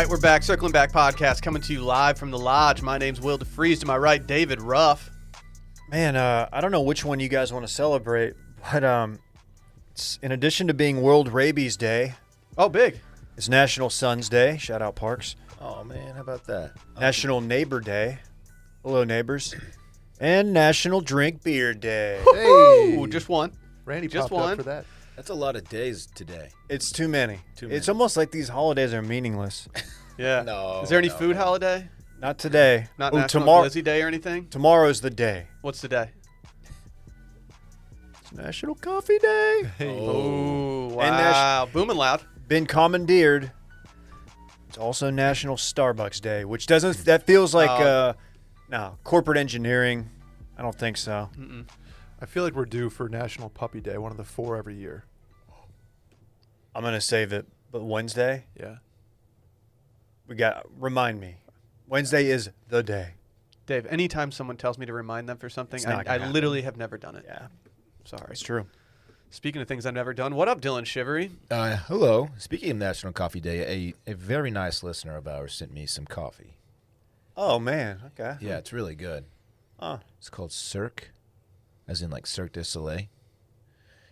right, we're back. Circling Back podcast coming to you live from the lodge. My name's Will DeFries. To my right, David Ruff. Man, I don't know which one you guys want to celebrate, but it's, in addition to being World Rabies Day, Oh, big. it's National Sons Day. Shout out Parks. Oh, man, how about that? National Neighbor Day. Hello, neighbors. And National Drink Beer Day. Ooh, just one. Randy Just popped one. up for that. That's a lot of days today. It's too many. Too many. It's almost like these holidays are meaningless. Yeah. No, Is there any no. food holiday? Not today. Not Ooh, National tomorrow. Glizzy Day or anything? Tomorrow's the day. What's the day? It's National Coffee Day. Oh, wow. And Booming loud. Been commandeered. It's also National Starbucks Day, which doesn't. That feels like no corporate engineering. I don't think so. Mm-mm. I feel like we're due for National Puppy Day, one of the 4 every year. I'm gonna save it, but Wednesday Yeah. remind me. Wednesday is the day. Dave, anytime someone tells me to remind them for something, It's not I gonna happen. literally have never done it. Yeah, Sorry. it's true. Speaking of things I've never done, what up, Dylan Shivery? Hello. Speaking of National Coffee Day, a very nice listener of ours sent me some coffee. Oh man, okay. Yeah, it's really good. Oh, It's called Cirque, as in like Cirque du Soleil.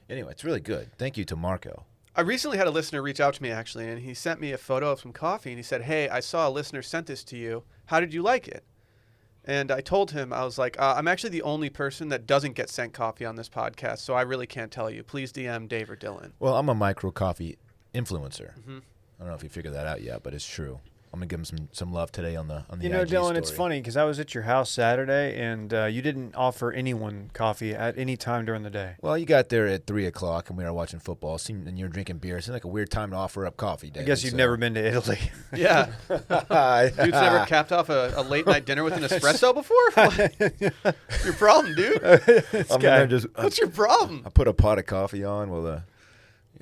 Anyway, it's really good. Thank you to Marco. I recently had a listener reach out to me, actually, and he sent me a photo of some coffee, and he said, hey, I saw a listener sent this to you. How did you like it? And I told him, I was like, I'm actually the only person that doesn't get sent coffee on this podcast, so I really can't tell you. Please DM Dave or Dylan. Well, I'm a micro coffee influencer. Mm-hmm. I don't know if you figured that out yet, but it's true. I'm gonna give him some love today on the you know, IG Dylan, story. it's funny because I was at your house Saturday and you didn't offer anyone coffee at any time during the day. Well, you got there at 3:00 and we were watching football. And you're drinking beer. It seemed like a weird time to offer up coffee. I David, guess you've so- never been to Italy. Yeah. Dude's never capped off a late-night dinner with an espresso before? What's your problem, dude? I'm in there What's your problem? I put a pot of coffee on while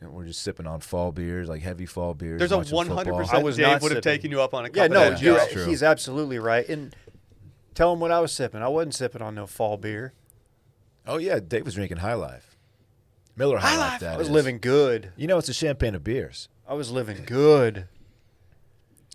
we're just sipping on fall beers, like heavy fall beers. There's a watching football. 100% I was Dave not would have sipping. taken you up on a cup Yeah, of no, that you- joke. that's true. he's absolutely right. And tell him what I was sipping. I wasn't sipping on no fall beer. Oh yeah, Dave was drinking High Life. Miller High, High Life. Life. That I was is. living good. You know, it's a champagne of beers. I was living good.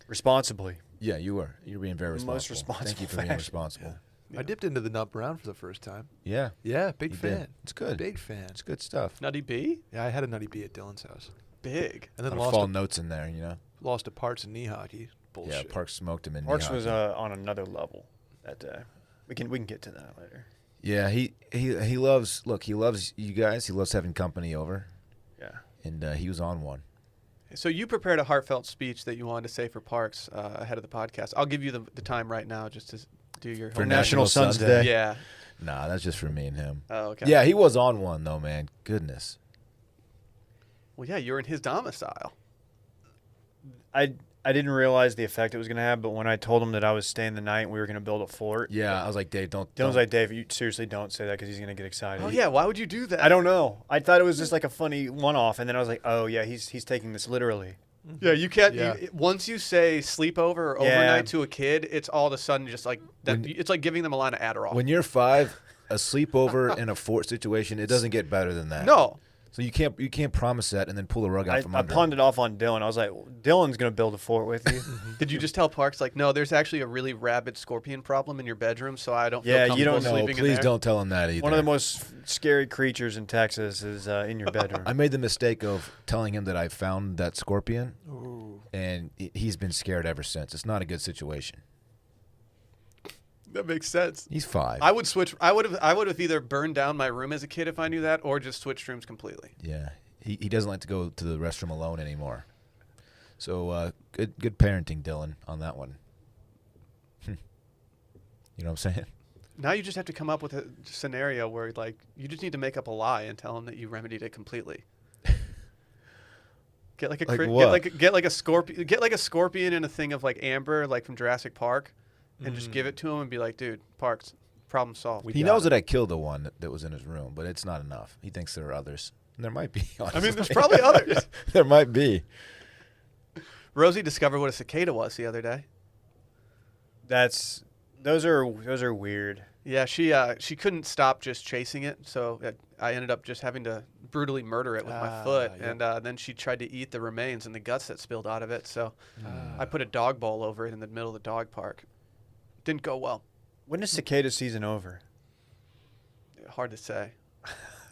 Responsibly. Yeah, you were. You're being very responsible. Most responsible Thank you for being fashion. responsible. I dipped into the Nut Brown for the first time. Yeah, Yeah, big you fan. did. It's good. Big fan. It's good stuff. Nutty B? Yeah, I had a Nutty B at Dylan's house. Big. And then Lot of fall notes in there, you know. lost to Parts and knee hockey. Bullshit. Yeah, Parks smoked him in. Marks knee was hockey. on another level that day. We can get to that later. Yeah, he loves. Look, he loves you guys. He loves having company over, Yeah. and he was on one. So you prepared a heartfelt speech that you wanted to say for Parks ahead of the podcast. I'll give you the time right now just to do your For homework. National Sons Day. Yeah. Nah, that's just for me and him. Oh, okay. Yeah, he was on one though, man. Goodness. Well, yeah, you're in his domicile. I didn't realize the effect it was going to have, but when I told him that I was staying the night and we were going to build a fort, Yeah, I was like, Dave, don't. Dylan's like, Dave, you seriously don't say that because he's going to get excited. Oh, yeah. Why would you do that? I don't know. I thought it was just like a funny one-off, and then I was like, oh, yeah, he's taking this literally. Yeah, you can't. Yeah. Once you say sleepover or Yeah. overnight to a kid, it's all of a sudden just like that. When- It's like giving them a line of Adderall. When you're 5, a sleepover in a fort situation, it doesn't get better than that. No. So you can't promise that and then pull the rug out I from under. pawned it off on Dylan. I was like, Dylan's going to build a fort with you. Did you just tell Parks like, no, there's actually a really rabid scorpion problem in your bedroom, so I don't feel Yeah, comfortable you don't know. No, sleeping in please there? don't tell him that either. One of the most scary creatures in Texas is in your bedroom. I made the mistake of telling him that I found that scorpion, Ooh. and he's been scared ever since. It's not a good situation. That makes sense. He's 5. I would switch. I would have either burned down my room as a kid if I knew that, or just switched rooms completely. Yeah, he doesn't like to go to the restroom alone anymore. So good parenting, Dylan, on that one. You know what I'm saying? Now you just have to come up with a scenario where like you just need to make up a lie and tell him that you remedied it completely. Get like a Like crit- what? get like a scorpion in a thing of like amber, like from Jurassic Park, and just give it to him and be like, dude, Parks, problem solved. He knows that I killed the one that was in his room, but it's not enough. He thinks there are others. And there might be. I mean, there's honestly. probably others. There might be. Rosie discovered what a cicada was the other day. That's Those are weird. Yeah, she couldn't stop just chasing it, so I ended up just having to brutally murder it with my foot, yep. and then she tried to eat the remains and the guts that spilled out of it. So I put a dog bowl over it in the middle of the dog park. Didn't go well. When is cicada season over? Hard to say.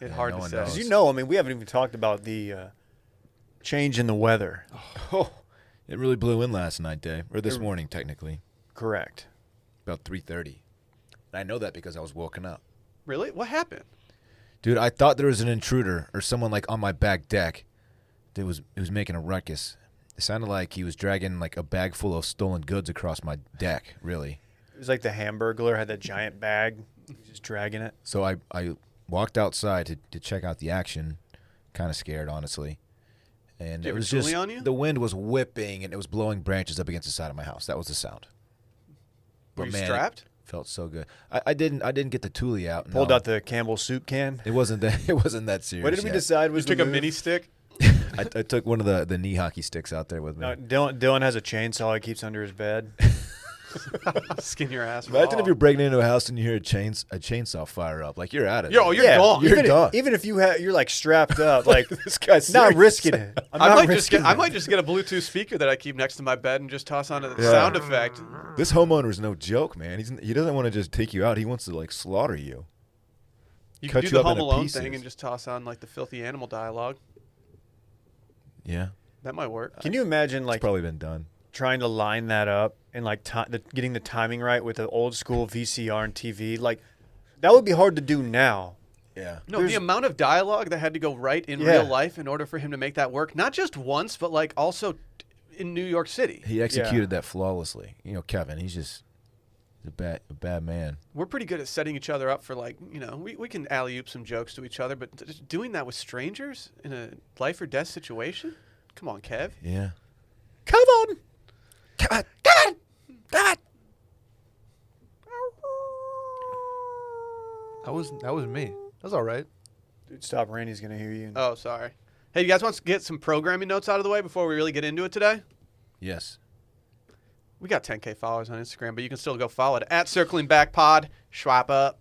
It's Yeah, hard no to one say. knows. Because I mean, we haven't even talked about the change in the weather. Oh, it really blew in last night, Dave, or this morning, technically, Correct. about 3:30. I know that because I was woken up. Really? What happened? Dude, I thought there was an intruder or someone like on my back deck. It was making a ruckus. It sounded like he was dragging like a bag full of stolen goods across my deck. Really. It was like the Hamburglar had that giant bag, just dragging it. So I walked outside to check out the action. Kind of scared, honestly. And Did it it was have just toolie on you? the wind was whipping and it was blowing branches up against the side of my house. That was the sound. Were But you man, strapped? it felt so good. I didn't get the toolie out. Pulled no. out the Campbell soup can. It wasn't that serious. What did we yet. decide You was took the a move? mini stick? I took one of the knee hockey sticks out there with me. No, Dylan has a chainsaw he keeps under his bed. Skin your ass Imagine raw. if you're breaking into a house and you hear a chainsaw fire up. Like, you're out of Yo, it. you're gone. You're even, gone. even if you're like strapped up, like This guy's not serious. risking it. I'm I not might risking it. I might just get a Bluetooth speaker that I keep next to my bed and just toss on a Yeah. sound effect. This homeowner's no joke, man. He doesn't want to just take you out. He wants to, like, slaughter you. You Cut can do you the up Home into Alone pieces. thing and just toss on like the filthy animal dialogue. Yeah. That might work. Can you imagine It's like probably been done. trying to line that up and like getting the timing right with the old school VCR and TV? Like that would be hard to do now. Yeah. No, the amount of dialogue that had to go right in Yeah. real life in order for him to make that work, not just once, but like also in New York City. He executed that flawlessly. You know, Kevin, he's just a bad man. We're pretty good at setting each other up for like, we can alley-oop some jokes to each other, but just doing that with strangers in a life or death situation? Come on, Kev. Yeah. Come on. Come on. Come on. Come on. That was me. That's all right. Dude, stop. Randy's gonna hear you. Oh, sorry. Hey, you guys want to get some programming notes out of the way before we really get into it today? Yes. We got 10K followers on Instagram, but you can still go follow it at Circling Back Pod. Schwap up.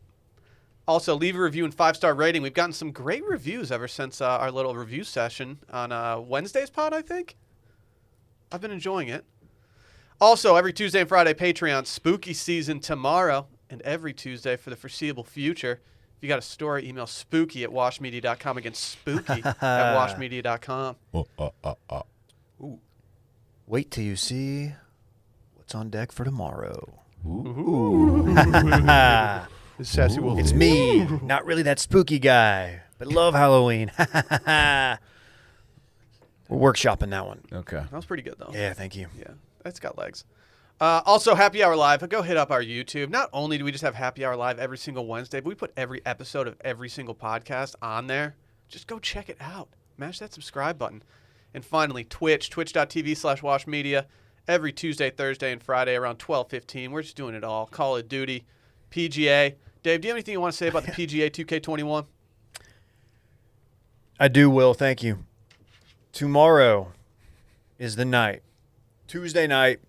Also, leave a review and 5-star rating. We've gotten some great reviews ever since our little review session on Wednesday's pod, I think. I've been enjoying it. Also, every Tuesday and Friday, Patreon, spooky season tomorrow, and every Tuesday for the foreseeable future. If you got a story, email spooky@washmedia.com. Again, spooky@washmedia.com. Wait till you see what's on deck for tomorrow. This sassy wolf. It's me, not really that spooky guy, but love Halloween. We're workshopping that one. Okay. That was pretty good, though. Yeah, thank you. Yeah, it's got legs. Also, Happy Hour Live. Go hit up our YouTube. Not only do we just have Happy Hour Live every single Wednesday, but we put every episode of every single podcast on there. Just go check it out. Mash that subscribe button. And finally, Twitch, twitch.tv/washmedia. Every Tuesday, Thursday, and Friday around 12:15. We're just doing it all. Call of Duty, PGA. Dave, do you have anything you want to say about the PGA 2K21? I do, Will. Thank you. Tomorrow is the night. Tuesday night.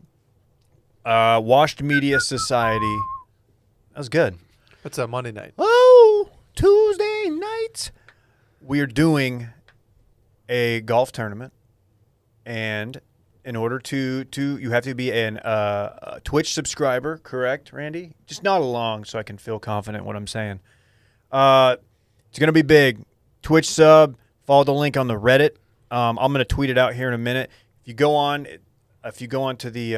Washed Media Society. That was good. That's a Monday night. Oh, Tuesday night. We're doing a golf tournament, and in order to you have to be a Twitch subscriber, correct, Randy? Just nod along so I can feel confident in what I'm saying. It's gonna be big. Twitch sub. Follow the link on the Reddit. I'm gonna tweet it out here in a minute. If you go on to the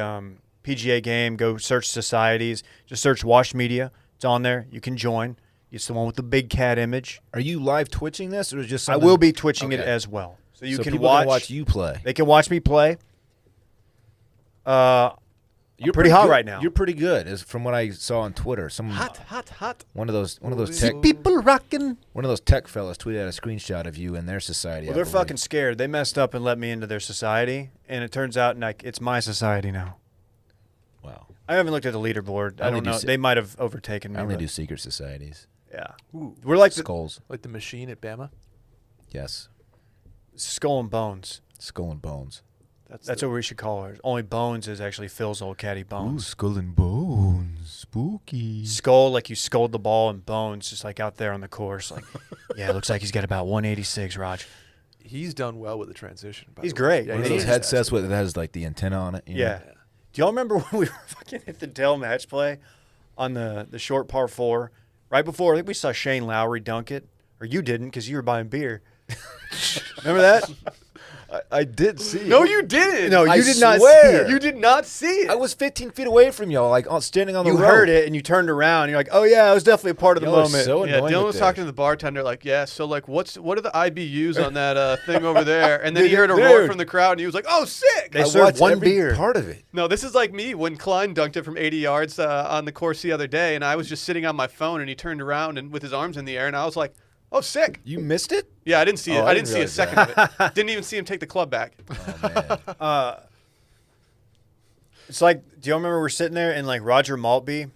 PGA game, go search societies. Just search Wash Media. It's on there. You can join. It's the one with the big cat image. Are you live twitching this, or is it just I something? will be twitching it Okay. as well, so you can people watch. you play. They can watch me play. You're pretty hot good. right now. You're pretty good, as from what I saw on Twitter. Hot. One of those tech People rocking. one of those tech fellas tweeted out a screenshot of you in their society. Well, I they're believe. fucking scared. They messed up and let me into their society, and it turns out like it's my society now. Wow. I haven't looked at the leaderboard. I only don't do know. se- They might have overtaken me. I only but- do secret societies. Yeah, we're like the Skulls. Like the machine at Bama. Yes. Skull and Bones. Skull and bones. That's what we should call her. Only Bones is actually Phil's old caddy Bones. Skull and bones. Spooky. skull, like you sculled the ball and bones, just like out there on the course. Like, yeah, it looks like he's got about 186, Raj. He's done well with the transition. By He's the way. great. Yeah, One of He those is. headsets that has like the antenna on it. You know? Yeah. Do y'all remember when we were fucking at the Dell match play on the short par 4? Right before, I think we saw Shane Lowry dunk it. Or you didn't because you were buying beer. Remember that? I did see it. No, you didn't. No, you I did not see swear. it. You did not see it. I was 15 feet away from y'all, like standing on the You road. heard it and you turned around and you're like, oh yeah, I was definitely a part of the Y'all are moment. so Yeah, annoying Dylan with was this. talking to the bartender like, yeah, so like what are the IBUs on that thing over there? And then he Dude, heard a roar dude. from the crowd and he was like, oh, sick. They I served watched one every beer. part of it. No, this is like me when Klein dunked it from 80 yards on the course the other day, and I was just sitting on my phone, and he turned around and with his arms in the air, and I was like, oh, sick. You missed it? Yeah, I didn't see it. Oh, I I didn't didn't see a realize second of it. Didn't even see him take the club back. Oh, man. It's like, do y'all remember we're sitting there and like Roger Maltby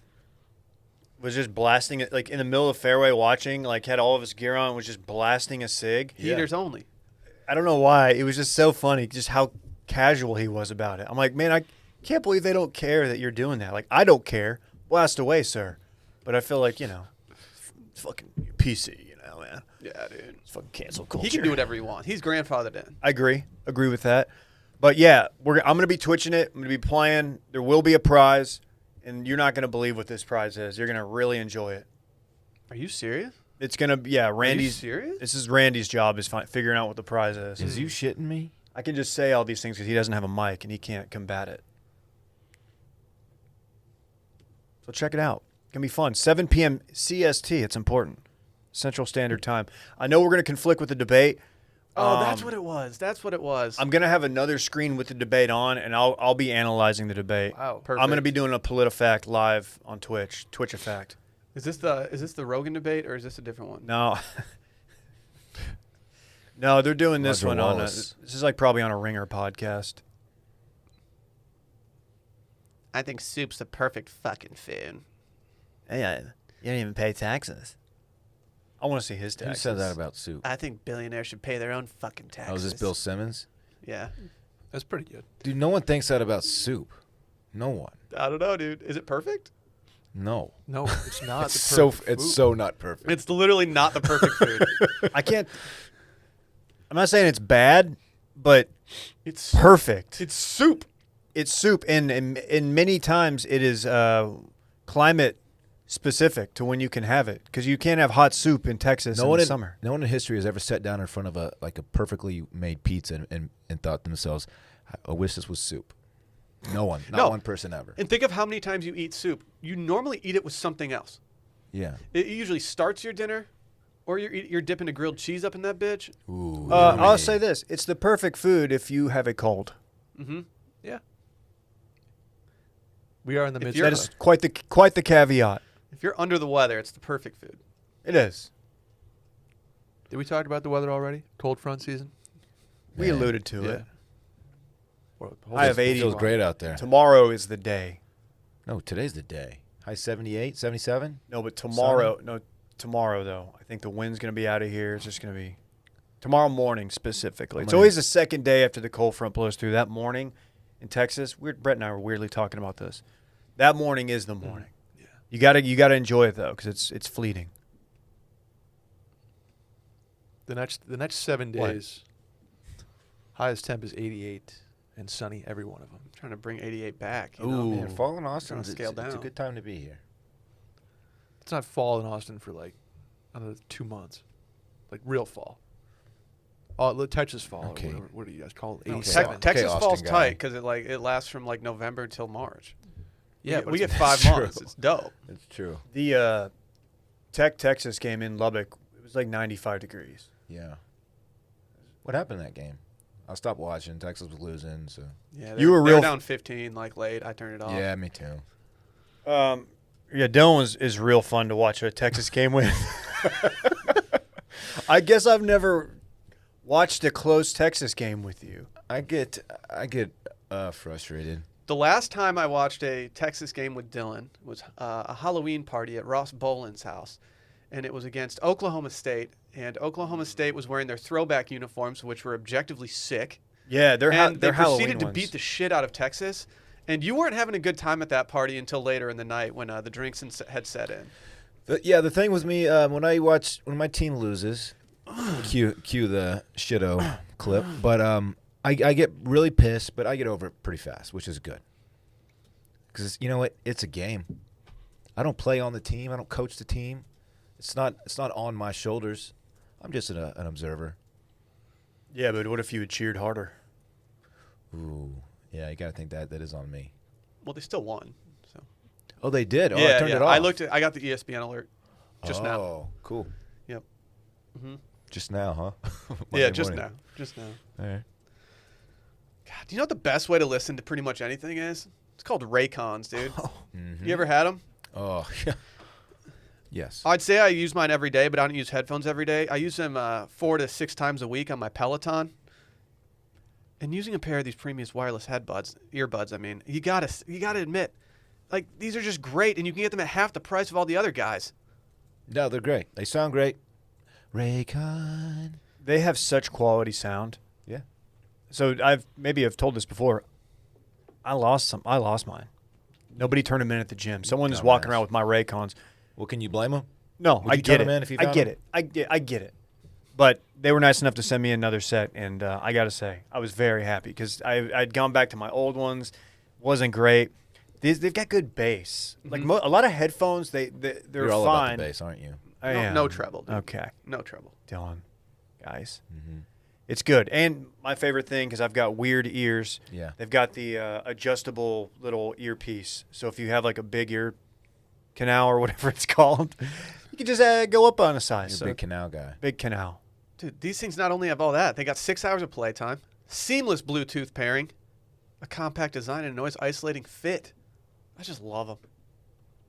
was just blasting it, like in the middle of the fairway watching, like had all of his gear on, and was just blasting a cig. Yeah. Heaters only. I don't know why. It was just so funny, just how casual he was about it. I'm like, man, I can't believe they don't care that you're doing that. Like, I don't care. Blast away, sir. But I feel like, it's fucking PC, man. Yeah, dude. It's fucking cancel culture. He can do whatever he wants. He's grandfathered in. I agree. Agree with that. But yeah, I'm going to be twitching it. I'm going to be playing. There will be a prize, and you're not going to believe what this prize is. You're going to really enjoy it. Are you serious? It's going to, yeah, Randy's. Are you serious? This is Randy's job is figuring out what the prize is. Is you shitting me? I can just say all these things because he doesn't have a mic and he can't combat it. So check it out. It's going to be fun. 7 p.m. CST. It's important. Central Standard Time. I know we're going to conflict with the debate. Oh, that's what it was. That's what it was. I'm going to have another screen with the debate on, and I'll be analyzing the debate. Wow, I'm going to perfect. be doing a PolitiFact live on Twitch. Twitch Effect. Is this the Rogan debate or is this a different one? No. No, they're doing this Roger one on Wallace. this is like probably on a Ringer podcast. I think soup's the perfect fucking food. Yeah, you don't even pay taxes. I want to see his Who taxes. said that about soup? I think billionaires should pay their own fucking taxes. Oh, is this Bill Simmons? Yeah. That's pretty good. Dude, no one thinks that about soup. No one. I don't know, dude. Is it perfect? No. No, it's not. It's the so perfect it's food. so not perfect. It's literally not the perfect food. I can't. I'm not saying it's bad, but It's perfect. It's soup. It's soup, and many times it is climate specific to when you can have it, because you can't have hot soup in Texas no in one the in summer. No one in history has ever sat down in front of a perfectly made pizza and thought to themselves, I wish this was soup. No one. Not No. one person ever. And think of how many times you eat soup. You normally eat it with something else. Yeah. It usually starts your dinner, or you're dipping a grilled cheese up in that bitch. Ooh. I'll yummy. say this: it's the perfect food if you have a cold. Mm-hmm. Yeah. We are in the If midst. you're- That is quite the caveat. If you're under the weather, it's the perfect food. It is. Did we talk about the weather already? Cold front season. We Man. alluded to it. Or- I have It 80. feels great out there. Tomorrow is the day. No, today's the day. High 78, 77? No, but tomorrow though. I think the wind's going to be out of here. It's just going to be tomorrow morning specifically. It's always the second day after the cold front blows through. That morning in Texas, Brett and I were weirdly talking about this. That morning is the morning. Yeah. You got to enjoy it though, because it's fleeting. The next 7 What? days, highest temp is 88 and sunny every one of them. I'm trying to bring 88 back. You Ooh. know? Man, fall in Austin, Trying it's to scale it's a down. good time to be here. It's not fall in Austin for like another 2 months, like real fall. Oh, Texas fall. Okay. Or what do you guys call it? No, 87. Texas Austin falls guy. tight because it lasts from like November until March. Yeah, we but get it's- 5 True. months. It's dope. It's true. The Texas game in Lubbock, it was like 95 degrees. Yeah. What happened in that game? I stopped watching. Texas was losing, so. Yeah, You were they were real- down 15 like late. I turned it off. Yeah, me too. Yeah, Dylan is real fun to watch a Texas game with. I guess I've never watched a close Texas game with you. I get frustrated. The last time I watched a Texas game with Dylan was a Halloween party at Ross Boland's house, and it was against Oklahoma State. And Oklahoma State was wearing their throwback uniforms, which were objectively sick. Yeah, they're And they Halloween proceeded to ones. beat the shit out of Texas. And you weren't having a good time at that party until later in the night when the drinks had set in. The thing with me, when my team loses, cue the shitto clip, but I get really pissed, but I get over it pretty fast, which is good. Because you know what? It's a game. I don't play on the team. I don't coach the team. It's not on my shoulders. I'm just an observer. Yeah, but what if you had cheered harder? Ooh, yeah, you gotta think that is on me. Well, they still won. So. Oh, they did. Oh, Yeah, I turned yeah. it off. I got the ESPN alert just now. Oh, cool. Yep. Mm-hmm. Just now, huh? Yeah, Monday just morning. now. Just now. All right. God, do you know what the best way to listen to pretty much anything is? It's called Raycons, dude. Mhm. You ever had them? Oh, yeah. Yes. I'd say I use mine every day, but I don't use headphones every day. I use them 4 to 6 times a week on my Peloton. And using a pair of these premium wireless earbuds, I mean, you gotta admit, like, these are just great, and you can get them at half the price of all the other guys. No, they're great. They sound great. Raycon. They have such quality sound. Yeah. So I've told this before. I lost mine. Nobody turned them in at the gym. Someone is walking Dumbass. around with my Raycons. Well, can you blame them? No, Would I you get turn it. 'em in if you I found get 'em? it. I get it. But they were nice enough to send me another set, and I got to say, I was very happy because I'd gone back to my old ones. Wasn't great. They've got good bass. Like a lot of headphones, they're You're all fine. about the bass, aren't you? I No, am. no treble, dude. Okay, No trouble. Dylan, guys, Mm-hmm. it's good. And my favorite thing, because I've got weird ears. Yeah. They've got the adjustable little earpiece. So if you have like a big ear canal or whatever it's called, you can just go up on a size. You're So a big canal guy. big canal. Dude, these things not only have all that, they got 6 hours of playtime, seamless Bluetooth pairing, a compact design, and a noise-isolating fit. I just love them.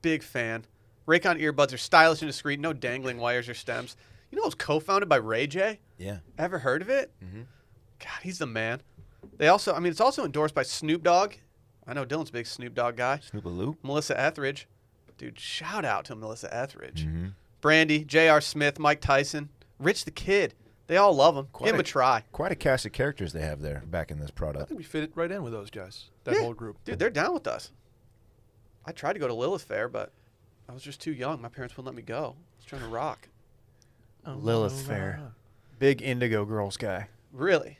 Big fan. Raycon earbuds are stylish and discreet, no dangling wires or stems. You know it was co-founded by Ray J? Yeah. Ever heard of it? Mm-hmm. God, he's the man. It's also endorsed by Snoop Dogg. I know Dylan's a big Snoop Dogg guy. Snoopaloo. Melissa Etheridge. Dude, shout out to Melissa Etheridge. Mm-hmm. Brandy, J.R. Smith, Mike Tyson, Rich the Kid. They all love him. Give him a try. Quite a cast of characters they have there back in this I product. think we fit right in with those guys. That Yeah. whole group. Dude, they're down with us. I tried to go to Lilith Fair, but I was just too young. My parents wouldn't let me go. I was trying to rock. Lilith Fair. Big Indigo Girls guy. Really?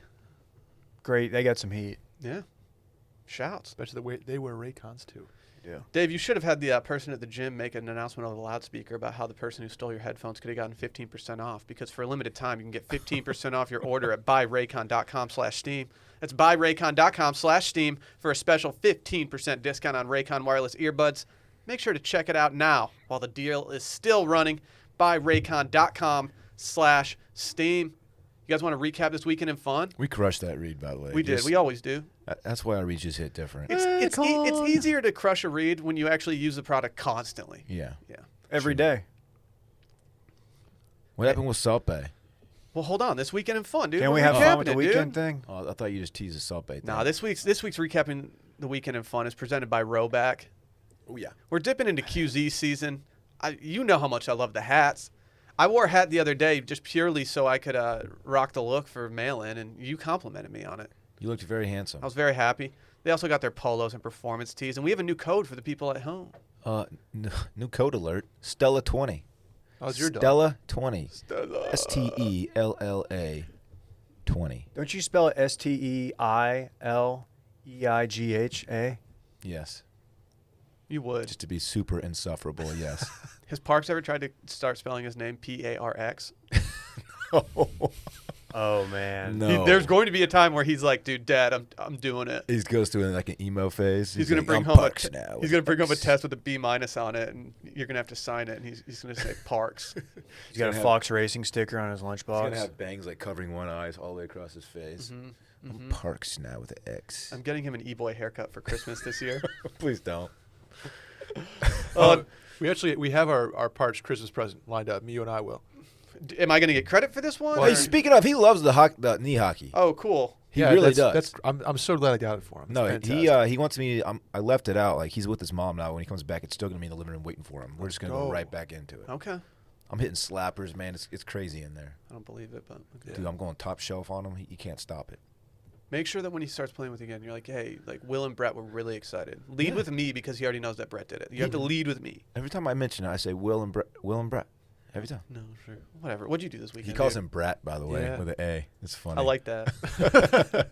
Great. They got some heat. Yeah. Shouts. Especially the way they wear Raycons too. Yeah. Dave, you should have had the person at the gym make an announcement over the loudspeaker about how the person who stole your headphones could have gotten 15% off, because for a limited time, you can get 15% off your order at buyraycon.com/steam. That's buyraycon.com/steam for a special 15% discount on Raycon wireless earbuds. Make sure to check it out now while the deal is still running. Buyraycon.com/steam. You guys want to recap this weekend in fun? We crushed that read, by the way. We did. We always do. That's why our reads just hit different. It's easier to crush a read when you actually use the product constantly. Yeah. Yeah. Every Sure. day. What happened with Salt Bae? Well, hold on. This weekend in fun, dude. Can We're we have fun with recapping the it, weekend dude. thing? Oh, I thought you just teased the Salt Bae thing. Nah, this week's recapping the weekend in fun is presented by Rowback. Oh, yeah. We're dipping into QZ season. You know how much I love the hats. I wore a hat the other day just purely so I could rock the look for mail-in, and you complimented me on it. You looked very handsome. I was very happy. They also got their polos and performance tees, and we have a new code for the people at home. New code alert. Stella 20. How's your dog? Stella 20. Stella. STELLA 20. Don't you spell it STEILEIGHA? Yes. You would. Just to be super insufferable, yes. Has Parks ever tried to start spelling his name Parx? Oh, man. No. There's going to be a time where he's like, "Dude, Dad, I'm doing it." He goes through like an emo phase. He's gonna like, bring "I'm home Parks now. He's gonna bring home a test with a B- on it, and you're gonna have to sign it. And he's gonna say Parks. He's got a gonna Fox Racing sticker on his He's lunchbox. gonna have bangs like covering one eye all the way across his face. I'm Parks now with an X. I'm getting him an e-boy haircut for Christmas this year. Please don't. We have our Parch Christmas present lined up. Me, you, and I will. Am I gonna get credit for this one? Hey, or- speaking of, he loves the knee hockey. Oh, cool. He really does. That's I'm so glad I got it for him. It's No, fantastic. he wants me. I left it out. Like he's with his mom now. When he comes back, it's still gonna be in the living room waiting for him. We're just gonna go go. right back into it. Okay. I'm hitting slappers, man. It's crazy in there, I don't believe it, but okay. dude. I'm going top shelf on him. You can't stop it. Make sure that when he starts playing with you again, you're like, hey, like Will and Brett were really excited. Lead with me because he already knows that Brett did it. You have to lead with me. Every time I mention it, I say Will and Brett. Will and Brett. Every time. No, sure. Whatever. What'd you do this weekend? He calls dude? him Brat, by the way, Yeah. with an A. It's funny. I like that.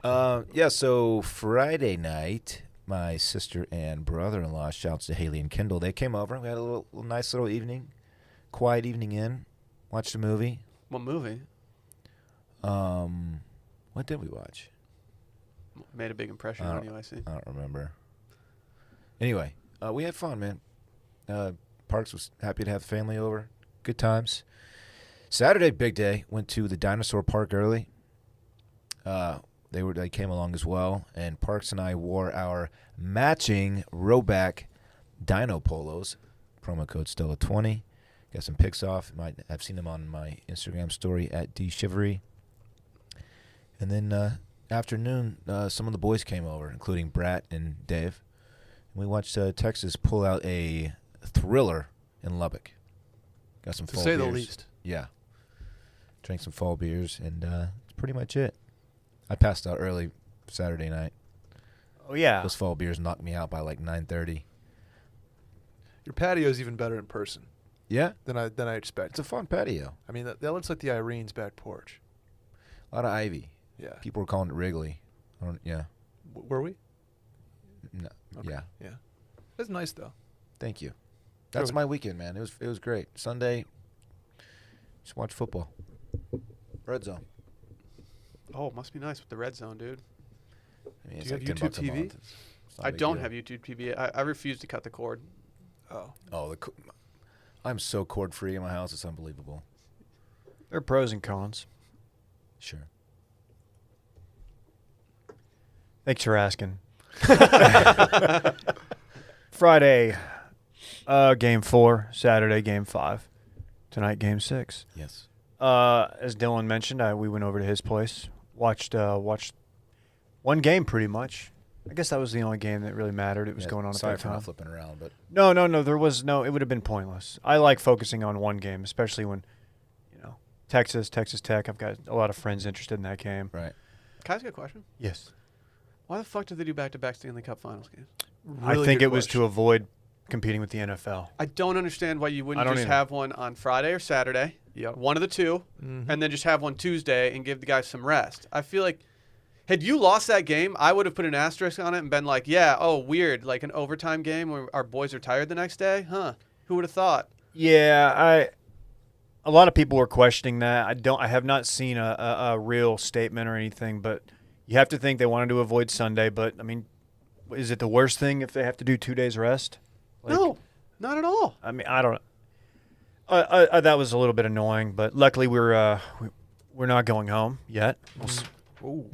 Yeah, so Friday night, my sister and brother-in-law, shouts to Haley and Kendall, they came over. We had a little nice little evening, quiet evening in, watched a movie. What movie? What did we watch? Made a big impression on you, I see. I don't remember. Anyway, we had fun, man. Parks was happy to have the family over. Good times. Saturday, big day. Went to the dinosaur park early. They came along as well, and Parks and I wore our matching Rowback Dino polos. Promo code Stella20. Got some pics off. I've seen them on my Instagram story at @dshivery. And then afternoon, some of the boys came over, including Brat and Dave. And we watched Texas pull out a thriller in Lubbock. Got some To fall say beers. the least. Yeah. Drank some fall beers, and that's pretty much it. I passed out early Saturday night. Oh yeah. Those fall beers knocked me out by like 9:30. Your patio's even better in person Yeah, than I expected. it's a fun patio. I mean, that looks like the Irene's back porch. A lot of ivy. Yeah. People were calling it Wrigley. Yeah. Were we? No. Okay. Yeah. Yeah. It's nice though. Thank you. That's Sure. my weekend, man. It was great. Sunday, just watch football. Red Zone. Oh, it must be nice with the red zone, dude. I mean, Do it's you have like $10 YouTube a TV? month. It's not a I big don't deal. have YouTube TV. I refuse to cut the cord. Oh. Oh, I'm so cord free in my house. It's unbelievable. There are pros and cons. Sure. Thanks for asking. Friday, game 4. Saturday, game 5. Tonight, game 6. Yes. As Dylan mentioned, we went over to his place, watched one game pretty much. I guess that was the only game that really mattered. It was going on at sorry that for not time. flipping around, but No, there was no. It would have been pointless. I like focusing on one game, especially when, Texas Tech. I've got a lot of friends interested in that game. right. Can I ask you a question? Yes. Why the fuck did they do back-to-back Stanley Cup Finals games? I think it was to avoid competing with the NFL. I don't understand why you I wouldn't don't just either. have one on Friday or Saturday, Yep. one of the two, Mhm. and then just have one Tuesday and give the guys some rest. I feel like had you lost that game, I would have put an asterisk on it and been like, yeah, oh, weird, like an overtime game where our boys are tired the next day? Huh. Who would have thought? Yeah, a lot of people were questioning that. I have not seen a real statement or anything, but you have to think they wanted to avoid Sunday. But I mean, is it the worst thing if they have to do 2 days rest? No, not at all. I mean, I don't. That was a little bit annoying, but luckily we're not going home yet. We'll s- Ooh.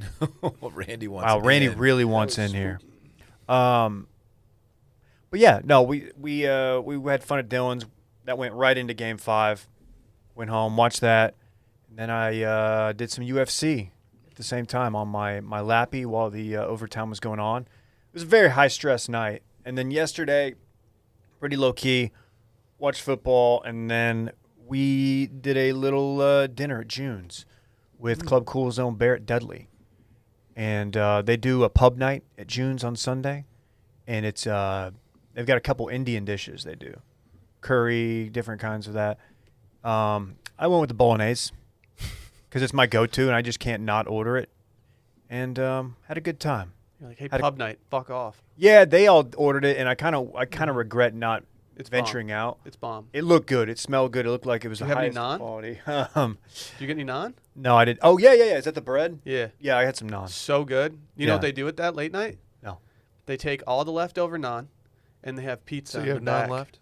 Randy wants. Wow, Randy in. really wants in here. But yeah, no, we had fun at Dylan's. That went right into Game 5. Went home, watched that, and then I did some UFC at the same time on my lappy while the overtime was going on. It was a very high stress night, and then yesterday, pretty low key, watched football, and then we did a little dinner at June's with Club Cool Zone Barrett Dudley. And they do a pub night at June's on Sunday. And it's they've got a couple Indian dishes they do. Curry, different kinds of that. I went with the bolognese because it's my go-to, and I just can't not order it. And had a good time. You're like, hey, Had a- pub night, fuck off. Yeah, they all ordered it, and I kind of regret not It's venturing out. It's bomb. It looked good. It smelled good. It looked like it was Do the you have any highest naan? quality. Do you get any naan? No, I did. Oh yeah. Is that the bread? Yeah. Yeah, I had some naan. So good. You know Yeah. what they do with that late night? No. They take all the leftover naan, and they have pizza. So in you have the none back. left?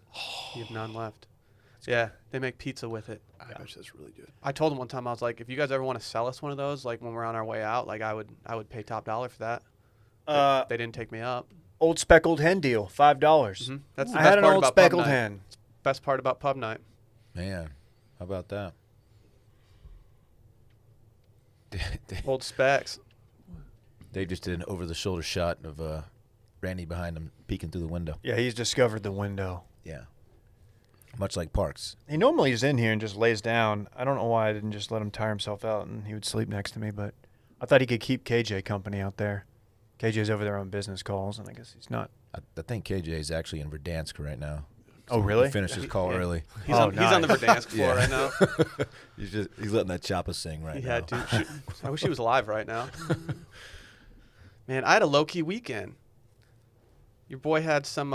You have none left. Yeah, they make pizza with it. I bet you that's really good. I told them one time, I was like, if you guys ever want to sell us one of those, like when we're on our way out, like I would pay top dollar for that. They didn't take me up. Old speckled hen deal, $5. Mhm. That's the I best had an part old about pub speckled night. hen. Best part about pub night. Man, how about that? Old specs. They just did an over-the-shoulder shot of Randy behind him peeking through the window. Yeah, he's discovered the window. Yeah. Much like Parks. He normally is in here and just lays down. I don't know why I didn't just let him tire himself out and he would sleep next to me, but I thought he could keep KJ company out there. KJ's over there on business calls, and I guess he's not. I think KJ is actually in Verdansk right now. Oh, really? He finished his call early. He's, Oh, he's on the nice. Verdansk floor right now. He's letting that choppa sing right Yeah, now. dude. I wish he was alive right now. Man, I had a low-key weekend. Your boy had some,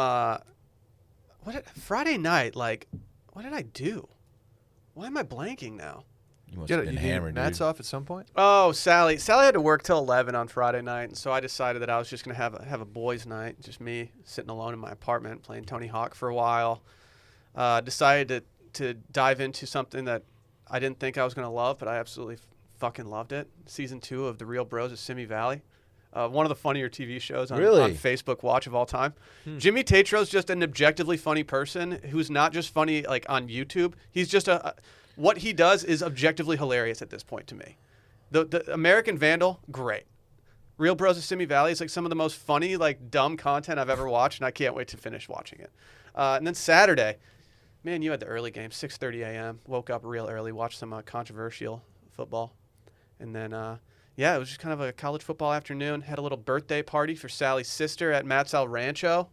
Friday night, like, what did I do? Why am I blanking now? You must You have been hammered, Mats dude. off at some point. Oh, Sally had to work till 11 on Friday night, and so I decided that I was just going to have a boys' night, just me sitting alone in my apartment playing Tony Hawk for a while. Decided to dive into something that I didn't think I was going to love, but I absolutely fucking loved it. Season 2 of The Real Bros of Simi Valley. One of the funnier TV shows on Facebook Watch of all time. Jimmy Tatro's just an objectively funny person who's not just funny like on YouTube. He's just what he does is objectively hilarious at this point to me. The American Vandal, great. Real Bros of Simi Valley is like some of the most funny, like dumb content I've ever watched, and I can't wait to finish watching it. And then Saturday, man, you had the early game, 6:30 a.m. Woke up real early, watched some controversial football, and then yeah, it was just kind of a college football afternoon. Had a little birthday party for Sally's sister at Matt's El Rancho.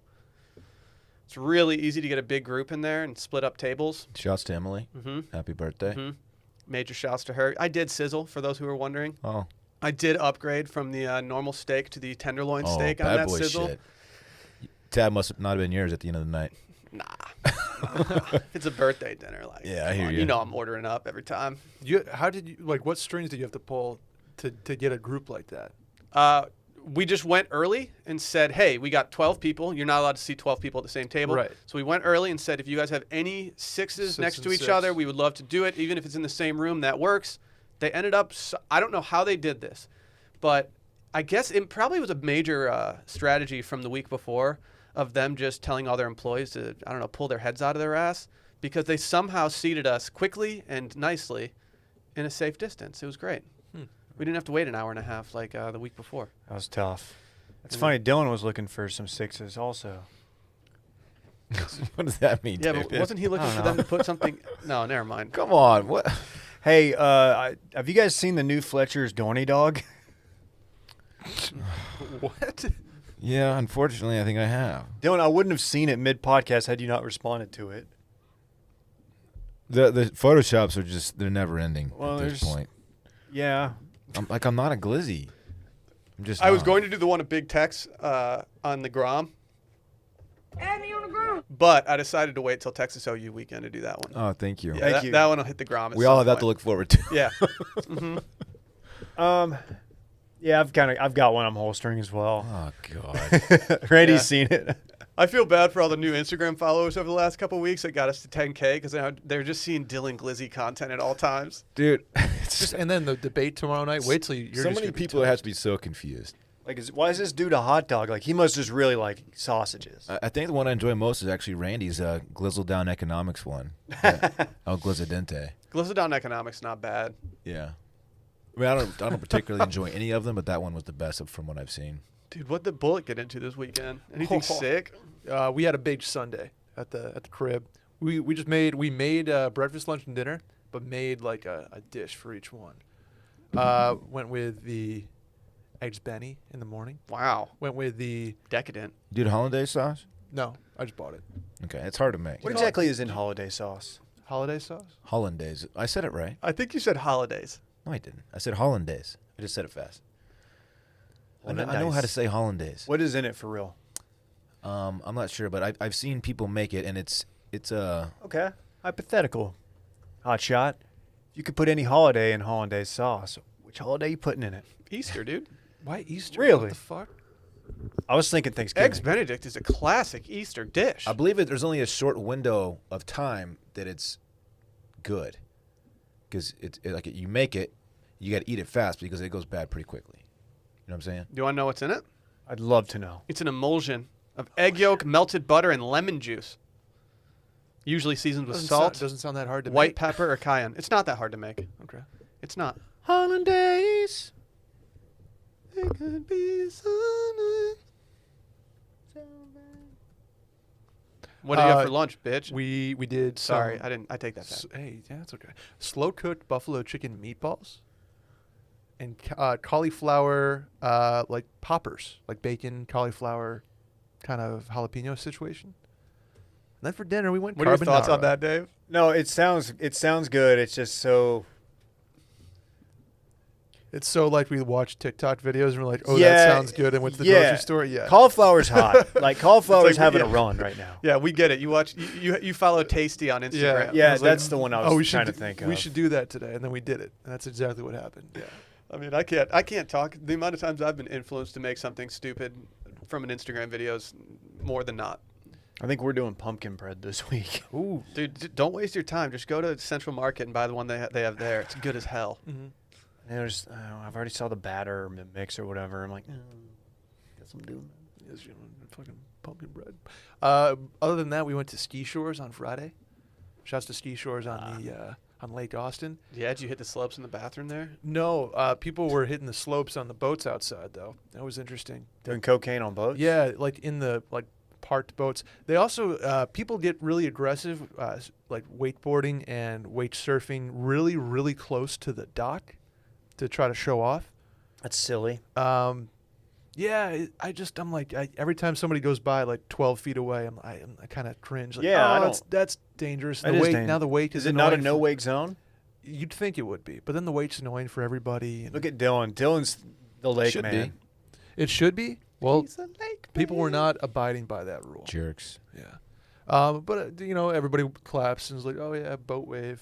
It's really easy to get a big group in there and split up tables. Shouts to Emily. Mm-hmm. Happy birthday. Mm-hmm. Major shouts to her. I did sizzle, for those who were wondering. Oh, I did upgrade from the normal steak to the tenderloin steak on bad that boy sizzle. shit. Tab must not have been yours at the end of the night. Nah. It's a birthday dinner. Like, Yeah, I come hear on. you. You know I'm ordering up every time. How did you like? What strings did you have to pull to get a group like that? We just went early and said, hey, we got 12 people. You're not allowed to see 12 people at the same table. Right. So we went early and said, if you guys have any sixes Six next and to each six. other, we would love to do it. Even if it's in the same room, that works. They ended up, I don't know how they did this, but I guess it probably was a major strategy from the week before of them just telling all their employees to, I don't know, pull their heads out of their ass, because they somehow seated us quickly and nicely in a safe distance. It was great. We didn't have to wait an hour and a half like the week before. That was tough. It's And funny. Dylan was looking for some sixes also. What does that mean, Yeah, David? but wasn't he looking for them to put something? No, never mind. Come on. What? Hey, have you guys seen the new Fletcher's Dorny Dog? What? Yeah, unfortunately, I think I have. Dylan, I wouldn't have seen it mid-podcast had you not responded to it. The Photoshops are just, they're never ending Well, at this there's- point. Yeah. I'm not a glizzy. I'm just I was not. going to do the one of Big Tex on the Grom. Add me on the Grom. But I decided to wait till Texas OU weekend to do that one. Oh, thank you. Yeah, Thank that, you. that one will hit the Grom. At We all some have that point. to look forward to. Yeah. Yeah, I've got one I'm holstering as well. Oh, God. Randy's Yeah. seen it. I feel bad for all the new Instagram followers over the last couple of weeks that got us to 10K because they're just seeing Dylan Glizzy content at all times. Dude, it's Just, and then the debate tomorrow night. Wait till you're so just many gonna be people have to be so confused. Like, why is this dude a hot dog? Like, he must just really like sausages. I think the one I enjoy most is actually Randy's Glizzle Down Economics one. El Glizzadente. Glizzodown economics not bad. Yeah. I mean, I don't particularly enjoy any of them, but that one was the best from what I've seen. Dude, what did Bullet get into this weekend? Anything sick? We had a big Sunday at the crib. We made breakfast, lunch, and dinner, but made like a dish for each one. Went with the eggs Benny in the morning. Wow. Went with the Decadent. You did hollandaise sauce? no, I just bought it. Okay, it's hard to make. What exactly is in holiday sauce? Holiday sauce. Hollandaise. I said it right. I think you said holidays. No, I didn't. I said hollandaise. I just said it fast. I know how to say hollandaise. What is in it for real? I'm not sure, but I've seen people make it, and it's Okay. Hypothetical. Hot shot. If you could put any holiday in hollandaise sauce, which holiday you putting in it? Easter, dude. Why Easter? Really? What the fuck? I was thinking Thanksgiving. Eggs Benedict is a classic Easter dish. I believe there's only a short window of time that it's good, because you make it, you got to eat it fast because it goes bad pretty quickly. You know what I'm saying? Do you want to know what's in it? I'd love to know. It's an emulsion of egg yolk, melted butter, and lemon juice. Usually seasoned with salt, Doesn't sound that hard to white make. pepper, or cayenne. It's not that hard to make. Okay. It's not. Hollandaise. It could be sunny. What did you have for lunch, bitch? We did. Sorry, some- I take that back. Hey, yeah, that's okay. Slow cooked buffalo chicken meatballs and cauliflower like poppers, like bacon, cauliflower, kind of jalapeno situation. And then for dinner we went. What are your thoughts on carbonara. that, Dave? No, it sounds good. It's just so. It's so like we watch TikTok videos and we're like, oh, Yeah, that sounds good, and went to the yeah. grocery store. Yeah. Cauliflower's hot. Like cauliflower's It's like, having a yeah. run right now. Yeah, we get it. You watch. You follow Tasty on Instagram. Yeah, I was like, that's the one I was we should trying to do- think We of. should do that today, and then we did it, and that's exactly what happened. Yeah. I mean, I can't talk. The amount of times I've been influenced to make something stupid from an Instagram video is more than not. I think we're doing pumpkin bread this week. Ooh. Dude, don't waste your time. Just go to Central Market and buy the one they have there. It's good as hell. Mm-hmm. And there's, I've already saw the batter or mix or whatever. I'm like, guess I'm doing that. Yes, you know, fucking pumpkin bread. Other than that, we went to ski shores on Friday. Shouts to ski shores on Lake Austin. Yeah, did you hit the slopes in the bathroom there? No, people were hitting the slopes on the boats outside though. That was interesting. Doing cocaine on boats? Yeah, like in the parked boats. They also people get really aggressive, like wakeboarding and wake surfing, really really close to the dock to try to show off. That's silly. Yeah, I'm like, every time somebody goes by like 12 feet away, I kind of cringe. Like, Yeah, I oh, don't- that's dangerous. That The is wake, dangerous. now the wake Is is it not a annoying no for- wake zone? You'd think it would be, but then the wake's annoying for everybody. And Look at Dylan. Dylan's the lake Should man. be. it should be. Well, He's a lake people were man. not abiding by that rule. Jerks. Yeah. But you know, everybody claps and is like, "Oh yeah, boat wave."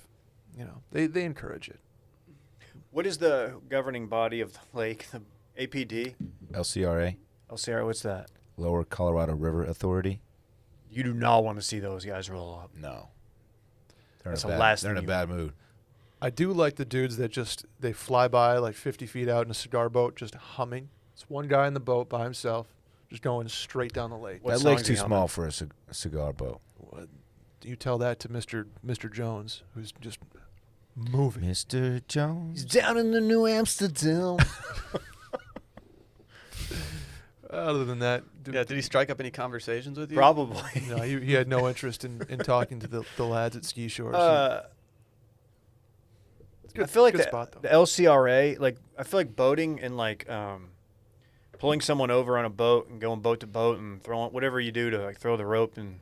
You know, they encourage it. What is the governing body of the lake? The APD? LCRA, LCR, what's that? Lower Colorado River Authority. You do not want to see those guys roll up. No. They're That's in the a bad, last they're in a thing you bad mood. I do like the dudes that just they fly by like 50 feet out in a cigar boat, just humming. It's one guy in the boat by himself, just going straight down the lake. What That song's lake's he too humming? small for a cigar boat. What- You tell that to Mr. Jones, who's just moving. Mr. Jones. down in the New Amsterdam. Other than that, Yeah, did he strike up any conversations with you? Probably. no, he had no interest in talking to the lads at ski shores. It's good, I feel like good the, spot though. the LCRA, like I feel like boating and like pulling someone over on a boat and going boat to boat and throwing whatever you do to like throw the rope and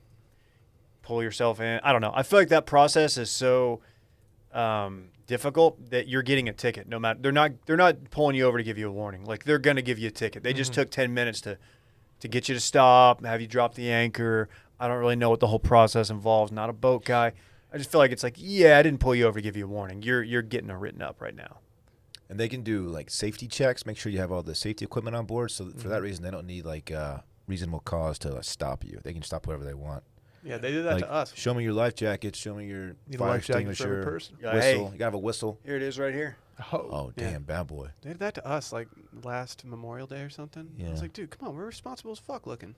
pull yourself in. I don't know. I feel like that process is so difficult that you're getting a ticket. No matter they're not pulling you over to give you a warning. Like they're gonna give you a ticket. They just Mhm. took 10 minutes to get you to stop, have you drop the anchor. I don't really know what the whole process involves. Not a boat guy. I just feel like it's like, yeah, I didn't pull you over to give you a warning. You're getting a written up right now. And they can do like safety checks, make sure you have all the safety equipment on board. So for that reason, they don't need like reasonable cause to stop you. They can stop whoever they want. Yeah, they did that Like, to us. show me your life jacket. Show me your Need a fire life jacket for every extinguisher. person. Yeah, Whistle. hey. You gotta have a whistle. Here it is right here. Oh, Yeah. damn, bad boy. They did that to us like last Memorial Day or something. I Yeah. was like, dude, come on, we're responsible as fuck looking.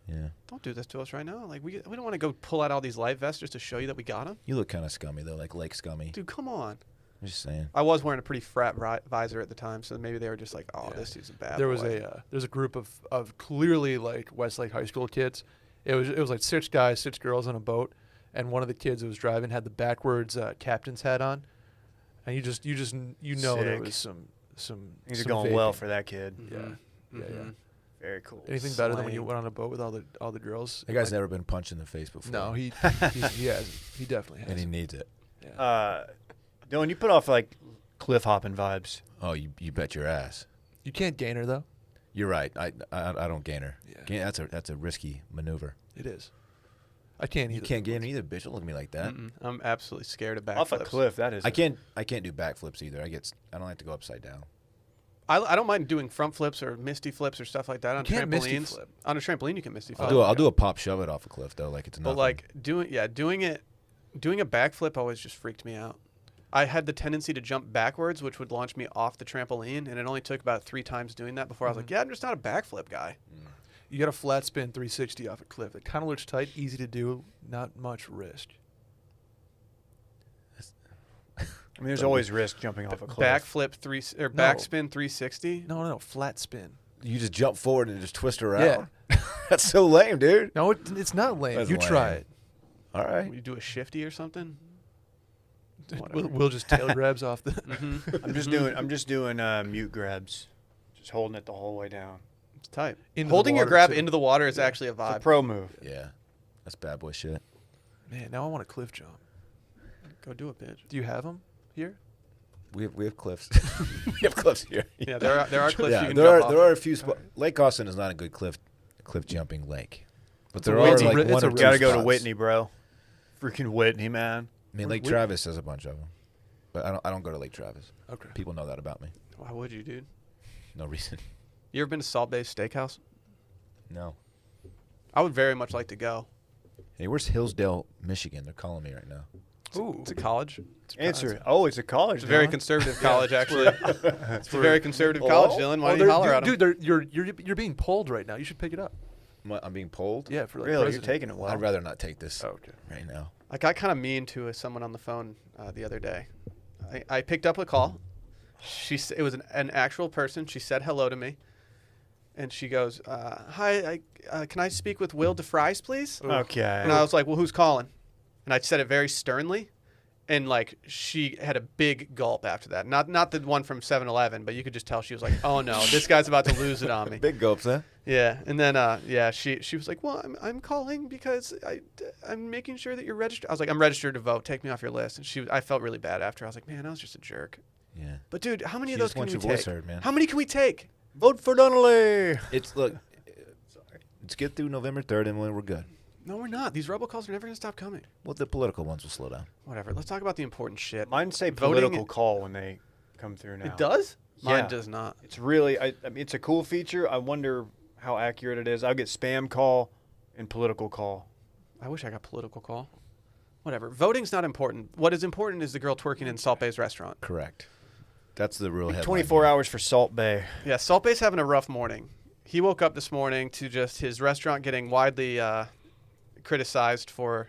Yeah. Don't do this to us right now. Like we don't want to go pull out all these life vests just to show you that we got them. You look kind of scummy though, like lake scummy. Dude, come on. I'm just saying. I was wearing a pretty frat visor at the time, so maybe they were just like, oh, Yeah. this dude's a bad There boy. was there's a group of clearly like Westlake High School kids. It was like 6 guys, 6 girls on a boat, and one of the kids who was driving had the backwards captain's hat on, and you know there Sick. was some Things are some going well vaping. for that kid. Mhm. Yeah, yeah, yeah. Mhm. Very cool. Anything better than when you Slang. went on a boat with all the girls? That guy's Like- never been punched in the face before. No, he hasn't. He definitely and he has. needs it. Yeah. Dylan, you put off like cliff hopping vibes. Oh, you bet your ass. You can't gain her though. You're right. I don't gain her. Yeah. That's a risky maneuver. It is. I can't You either. can't gain her either, bitch. Don't look at me like that. Mm-mm. I'm absolutely scared of backflips. Off a cliff, that is. I can't do backflips either. I don't like to go upside down. I don't mind doing front flips or misty flips or stuff like that on can't misty trampolines. flip. On a trampoline, you can misty flip. I'll do a pop shove it off a cliff though, like it's But nothing. like doing a backflip always just freaked me out. I had the tendency to jump backwards, which would launch me off the trampoline, and it only took about 3 times doing that before I was like, yeah, I'm just not a backflip guy. You got a flat spin 360 off a cliff. It kind of looks tight, easy to do, not much risk. I mean, there's always risk jumping off a cliff. Backflip backspin 360. No, flat spin. you just jump forward and just twist around. That's so lame, dude. No, it's not lame. That's You try lame. it. All right. You do a shifty or something. Will just tail grabs off the. I'm just doing mute grabs, just holding it the whole way down. It's tight. Into the Holding your water, grab too. into the water is actually a It's a vibe. pro move. Yeah, that's bad boy shit. Man, now I want a cliff jump. Go do it, bitch. Do you have them here? We have cliffs. We have cliffs here. Yeah, there are cliffs Yeah, you can there jump are off. there are a few spots. Lake Austin is not a good cliff jumping lake, but there a are Whitney- like it's one a or two Gotta go to spots. Whitney, bro. Freaking Whitney, man. I mean, Lake Whit- Travis has a bunch of them, but I don't go to Lake Travis. Okay. People know that about me. Why would you, dude? No reason. You ever been to Salt Bae Steakhouse? No. I would very much like to go. Hey, where's Hillsdale, Michigan? They're calling me right now. Ooh. It's a college. Answer. Oh, it's a college. It's a very Dylan. conservative college, actually. It's a very conservative college, Dylan. Why don't you they're- holler at 'em? dude, you're being polled right now. You should pick it up. I'm being polled. Yeah, for like Really, president. you're taking it well. I'd rather not take this Oh, okay. right now. I got kind of mean to someone on the phone the other day. I picked up a call. It was an actual person. She said hello to me, and she goes, "Hi, can I speak with Will DeFries, please?" Okay. And I was like, "Well, who's calling?" And I said it very sternly, and like she had a big gulp after that. Not the one from 7-Eleven, but you could just tell she was like, "Oh no, this guy's about to lose it on me." Big gulps, huh? Yeah, and then she was like, "Well, I'm calling because I'm making sure that you're registered." I was like, "I'm registered to vote. Take me off your list." And I felt really bad after. I was like, "Man, I was just a jerk." Yeah. But dude, how many She of those just can wants we your voice take? heard, man. How many can we take? Vote for Donnelly. Let's get through November 3rd and then we're good. No, we're not. These robocalls are never gonna stop coming. Well, the political ones will slow down. Whatever. Let's talk about the important shit. Mine say Voting- political call when they come through now. It does? Yeah. Mine does not. It's really, I mean, it's a cool feature. I wonder how accurate it is. I'll get spam call and political call. I wish I got political call. Whatever. Voting's not important. What is important is the girl twerking in Salt Bae's restaurant. Correct. That's the real headline. 24 hours for Salt Bae. Yeah, Salt Bae's having a rough morning. He woke up this morning to just his restaurant getting widely criticized for.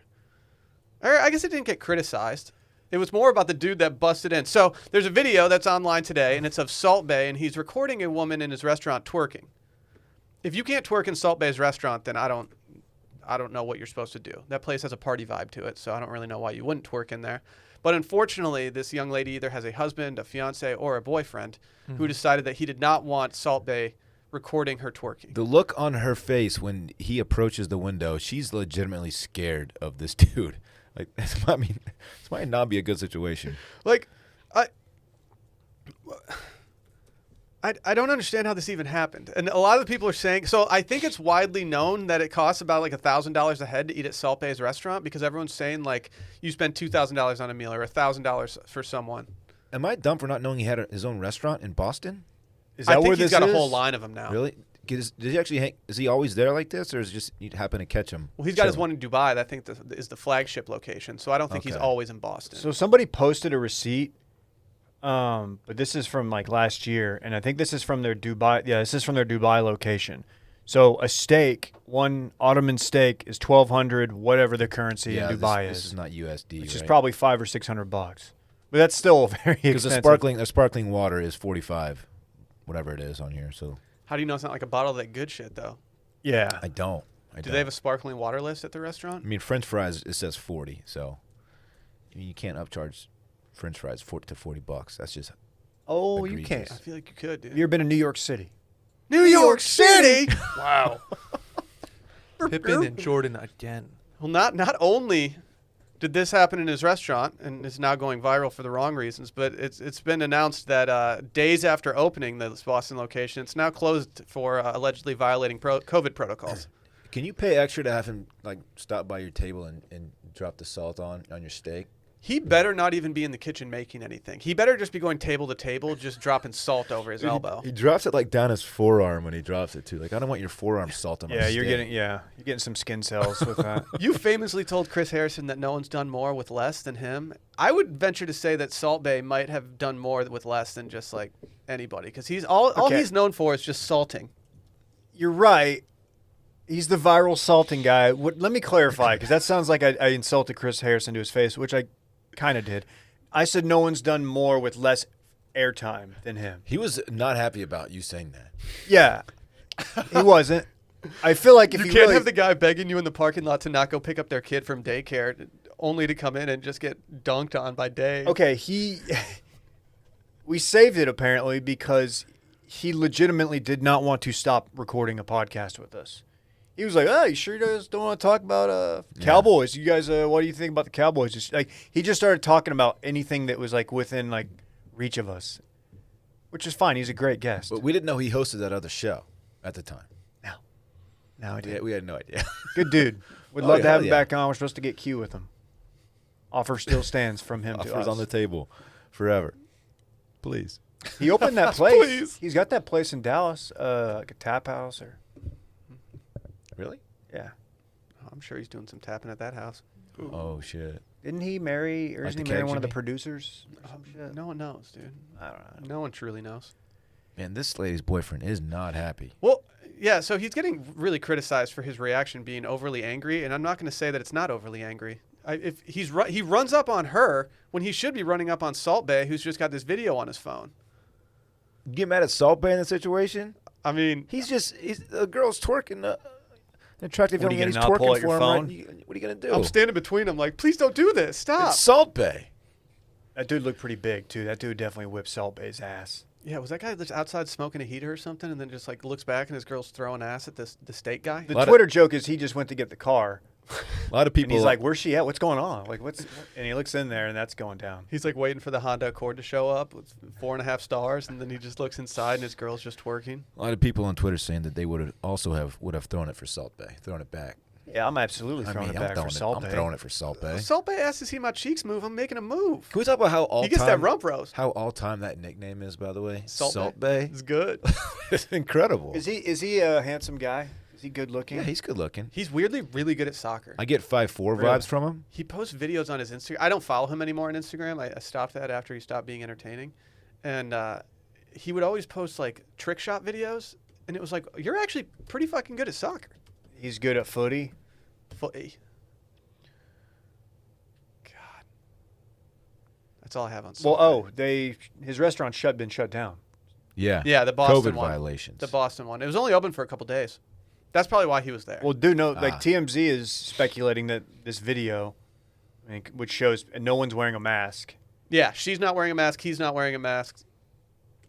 Or I guess it didn't get criticized. It was more about the dude that busted in. So there's a video that's online today, and it's of Salt Bae, and he's recording a woman in his restaurant twerking. If you can't twerk in Salt Bae's restaurant, then I don't know what you're supposed to do. That place has a party vibe to it, so I don't really know why you wouldn't twerk in there. But unfortunately, this young lady either has a husband, a fiance, or a boyfriend who decided that he did not want Salt Bae recording her twerking. The look on her face when he approaches the window, she's legitimately scared of this dude. Like, this might not be a good situation. Like, I don't understand how this even happened. And a lot of the people are saying, so I think it's widely known that it costs about like $1,000 a head to eat at Salt Bae's restaurant because everyone's saying like you spend $2,000 on a meal or $1,000 for someone. Am I dumb for not knowing he had his own restaurant in Boston? Is that I think where he's this got is? a whole line of them now. Really? Does he actually hang? Is he always there like this, or is it just you happen to catch him? Well, he's got his chilling? one in Dubai. That I think is the flagship location. So I don't think he's Okay. always in Boston. So somebody posted a receipt, but this is from like last year, and I think this is from their Dubai. Yeah, this is from their Dubai location. So a steak, one Ottoman steak, is $1,200, whatever the currency in Dubai This is not USD, which is right? probably $500 or $600. But that's still very because expensive. the sparkling water is 45, whatever it is on here. So How do you know it's not like a bottle of that good shit though? Yeah, I don't. Do they have a sparkling water list at the restaurant? I mean, French fries, it says 40, so I mean, you can't upcharge French fries to $40. That's just Oh, you egregious. can't. I feel like you could, dude. Have you ever been to New York City? New York City. Wow. Pippen and Jordan again. Well, not only did this happen in his restaurant and is now going viral for the wrong reasons, but it's been announced that days after opening this Boston location, it's now closed for allegedly violating COVID protocols. Can you pay extra to have him like stop by your table and drop the salt on your steak? He better not even be in the kitchen making anything. He better just be going table to table, just dropping salt over his elbow. He drops it like down his forearm when he drops it too. Like I don't want your forearm salt on my Yeah, steak. you're getting some skin cells with that. You famously told Chris Harrison that no one's done more with less than him. I would venture to say that Salt Bae might have done more with less than just like anybody, because he's all Okay. he's known for is just salting. You're right. He's the viral salting guy. Let me clarify, because that sounds like I insulted Chris Harrison to his face, which I kind of did. I said no one's done more with less airtime than him. He was not happy about you saying that. Yeah, he wasn't. I feel like if You he can't really, have the guy begging you in the parking lot to not go pick up their kid from daycare only to come in and just get dunked on by Dave. Okay, we saved it apparently because he legitimately did not want to stop recording a podcast with us. He was like, "Oh, you sure you guys don't want to talk about Cowboys? You guys, what do you think about the Cowboys?" Just, like he just started talking about anything that was like within like reach of us, which is fine. He's a great guest. But we didn't know he hosted that other show at the time. No, I did. We had no idea. Good dude. Would Oh, love yeah, to have hell him yeah. back on. We're supposed to get Q with him. Offer still stands from him to Offers us. on the table forever. Please. He opened that place. Please. He's got that place in Dallas, like a tap house or Really? yeah. I'm sure he's doing some tapping at that house. Oh, shit. Didn't he marry or Like isn't the he marry keg, one of the Jimmy? producers? Or some shit? No one knows, dude. I don't know. No one truly knows. Man, this lady's boyfriend is not happy. Well, yeah, so he's getting really criticized for his reaction being overly angry, and I'm not going to say that it's not overly angry. If he runs up on her when he should be running up on Salt Bae, who's just got this video on his phone. You get mad at Salt Bae in the situation? I mean, He's the girl's twerking. An attractive What, young are you lady's gonna not pull twerking out your for him. phone? Right? What are you going to do? I'm standing between them like, please don't do this. Stop. It's Salt Bae. That dude looked pretty big too. That dude definitely whipped Salt Bae's ass. Yeah, was that guy just outside smoking a heater or something, and then just like looks back and his girl's throwing ass at the steak guy? The Lot of- Twitter joke is he just went to get the car A lot of people. and he's like, "Where's she at? What's going on? Like, what's?" And he looks in there and that's going down. He's like waiting for the Honda Accord to show up with 4.5 stars, and then he just looks inside and his girl's just twerking. a lot of people on Twitter saying that they would have thrown it for Salt Bae, thrown it back. Yeah, I'm absolutely throwing it back for Salt I'm Bae. throwing it for Salt Bae. Salt Bae asked to see my cheeks move. I'm making a move. Can we talk about how all He gets that rump roast. How all time that nickname is, by the way? Salt Bae. It's good. It's incredible. Is he a handsome guy? Is he good looking? Yeah, he's good looking. He's weirdly really good at soccer. I get 5'4" Really? vibes from him. He posts videos on his Instagram. I don't follow him anymore on Instagram. I stopped that after he stopped being entertaining. And he would always post like trick shot videos. And it was like, you're actually pretty fucking good at soccer. He's good at footy. Footy. God. That's all I have on Well, Salt his restaurant's been shut down. Yeah. Yeah, the Boston COVID one. violations. The Boston one. It was only open for a couple days. That's probably why he was there. Well, dude, no, like Ah. TMZ is speculating that this video, which shows no one's wearing a mask. Yeah, she's not wearing a mask. He's not wearing a mask.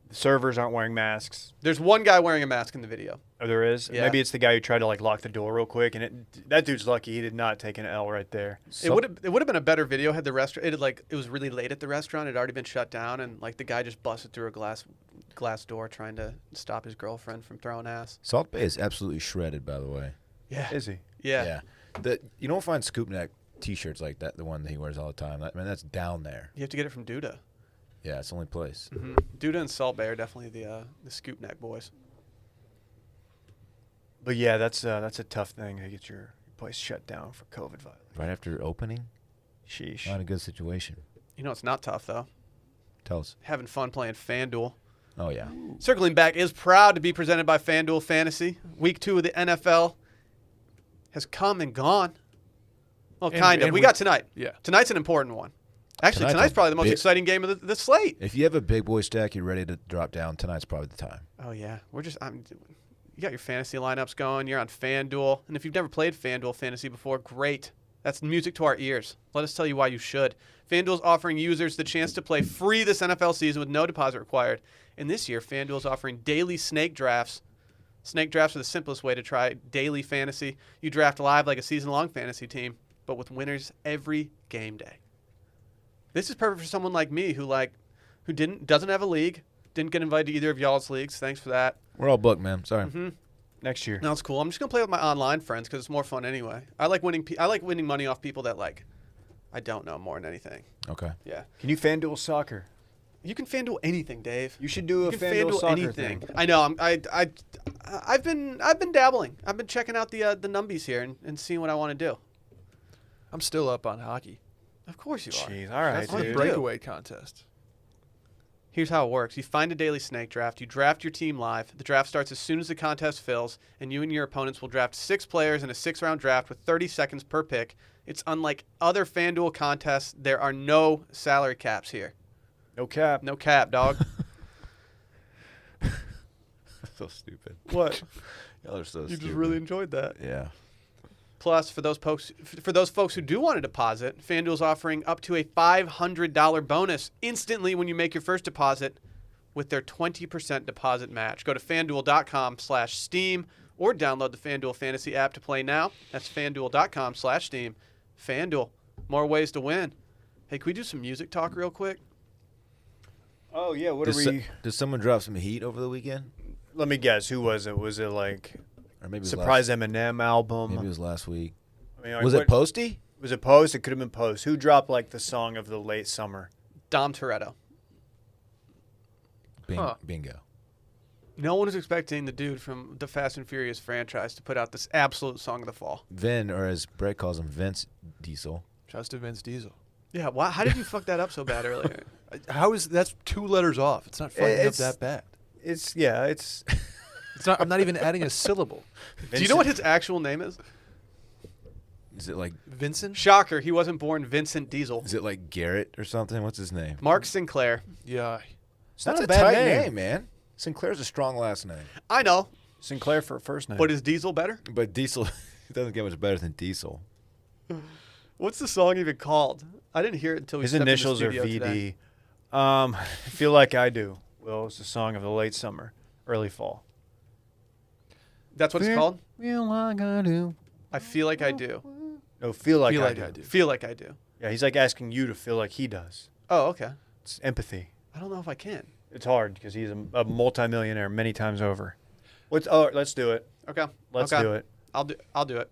The servers aren't wearing masks. There's one guy wearing a mask in the video. Oh, there is? Yeah. Maybe it's the guy who tried to like lock the door real quick, and that dude's lucky he did not take an L right there. It would have been a better video had the restaurant it was really late at the restaurant. It had already been shut down, and like the guy just busted through a glass door trying to stop his girlfriend from throwing ass. Salt Bae is absolutely shredded, by the way. Yeah. Is he? Yeah. You don't find scoop neck T-shirts like that, the one that he wears all the time. That's down there. You have to get it from Duda. Yeah, it's the only place. Mm-hmm. Duda and Salt Bae are definitely the scoop neck boys. But yeah, that's a tough thing to get your place shut down for COVID violence. Right after opening, Sheesh. not a good situation. You know it's not tough though. Tell us. Having fun playing FanDuel. Oh, yeah. Circling Back is proud to be presented by FanDuel Fantasy. Week 2 of the NFL has come and gone. Well, kind of. We got tonight. Yeah. Tonight's an important one. Actually, Tonight's tonight's a probably the most big- exciting game of the slate. If you have a big boy stack, you're ready to drop down, tonight's probably the time. Oh, yeah. You got your fantasy lineups going. You're on FanDuel. And if you've never played FanDuel Fantasy before, great. That's music to our ears. Let us tell you why you should. FanDuel's offering users the chance to play free this NFL season with no deposit required. And this year, FanDuel's offering daily snake drafts. Snake drafts are the simplest way to try daily fantasy. You draft live like a season-long fantasy team, but with winners every game day. This is perfect for someone like me who doesn't have a league, didn't get invited to either of y'all's leagues. Thanks for that. We're all booked, man. Sorry. Mm-hmm. Next year. No, it's cool. I'm just gonna play with my online friends because it's more fun anyway. I like winning. I like winning money off people that I don't know more than anything. Okay. Yeah. Can you FanDuel soccer? You can FanDuel anything, Dave. You should do a You can FanDuel soccer anything. thing. I know. I've been dabbling. I've been checking out the numbies here and seeing what I want to do. I'm still up on hockey. Of course you are. Jeez, all right, That's On what the you dude. do. breakaway contest. Here's how it works. You find a daily snake draft. You draft your team live. The draft starts as soon as the contest fills, and you and your opponents will draft 6 players in a 6-round draft with 30 seconds per pick. It's unlike other FanDuel contests. There are no salary caps here. No cap. No cap, dog. So stupid. What? Y'all are so You stupid. just really enjoyed that. Yeah. Plus, for those folks who do want to deposit, FanDuel's offering up to a $500 bonus instantly when you make your first deposit with their 20% deposit match. Go to FanDuel.com/Steam or download the FanDuel Fantasy app to play now. That's FanDuel.com/Steam. FanDuel, more ways to win. Hey, can we do some music talk real quick? Oh yeah, what Did someone drop some heat over the weekend? Let me guess. Who was it? Was it like Or maybe it was surprise Eminem album? Maybe it was last week. I mean, like, Was it Posty? Was it Post? It could have been Post. Who dropped like the song of the late summer? Dom Toretto. Bingo. No one is expecting the dude from the Fast and Furious franchise to put out this absolute song of the fall. Vin, or as Brett calls him, Vince Diesel. Shouts to Vince Diesel. Yeah, why? How did you fuck that up so bad earlier? That's 2 letters off? It's not fucking up that bad. It's It's not. I'm not even adding a syllable. Do you know what his actual name is? Is it like Vincent? Shocker, he wasn't born Vincent Diesel. Is it like Garrett or something? What's his name? Mark Sinclair. Yeah. It's That's not a a bad tight name. name, man. Sinclair's a strong last name. I know, Sinclair for a first name. but is Diesel better? But Diesel doesn't get much better than Diesel. What's the song even called? I didn't hear it until we His stepped in the initials are studio VD. today. Feel Like I Do. Well, it's the song of the late summer, early fall. That's what it's called? Feel like I do. I feel like I do. No, feel like, Feel I, like do. I do. Feel like I do. Yeah, he's like asking you to feel like he does. Oh, okay. It's empathy. I don't know if I can. It's hard because he's a multimillionaire many times over. Let's do it. Okay. Let's okay. do it. I'll do it.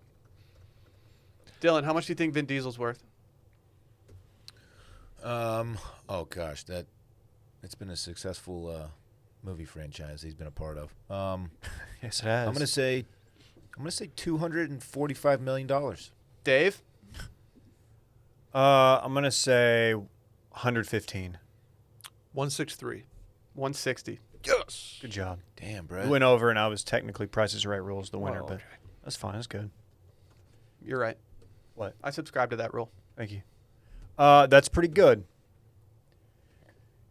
Dylan, how much do you think Vin Diesel's worth? Oh gosh, it's been a successful movie franchise he's been a part of. Yes, it has. I'm gonna say $245 million. Dave? I'm gonna say 115. 163. 160. Yes. Good job. Damn, We bro. went over, and I was technically Price is Right rules the winner, Oh, but okay. that's fine. That's good. You're right. What? I subscribe to that rule. Thank you. That's pretty good.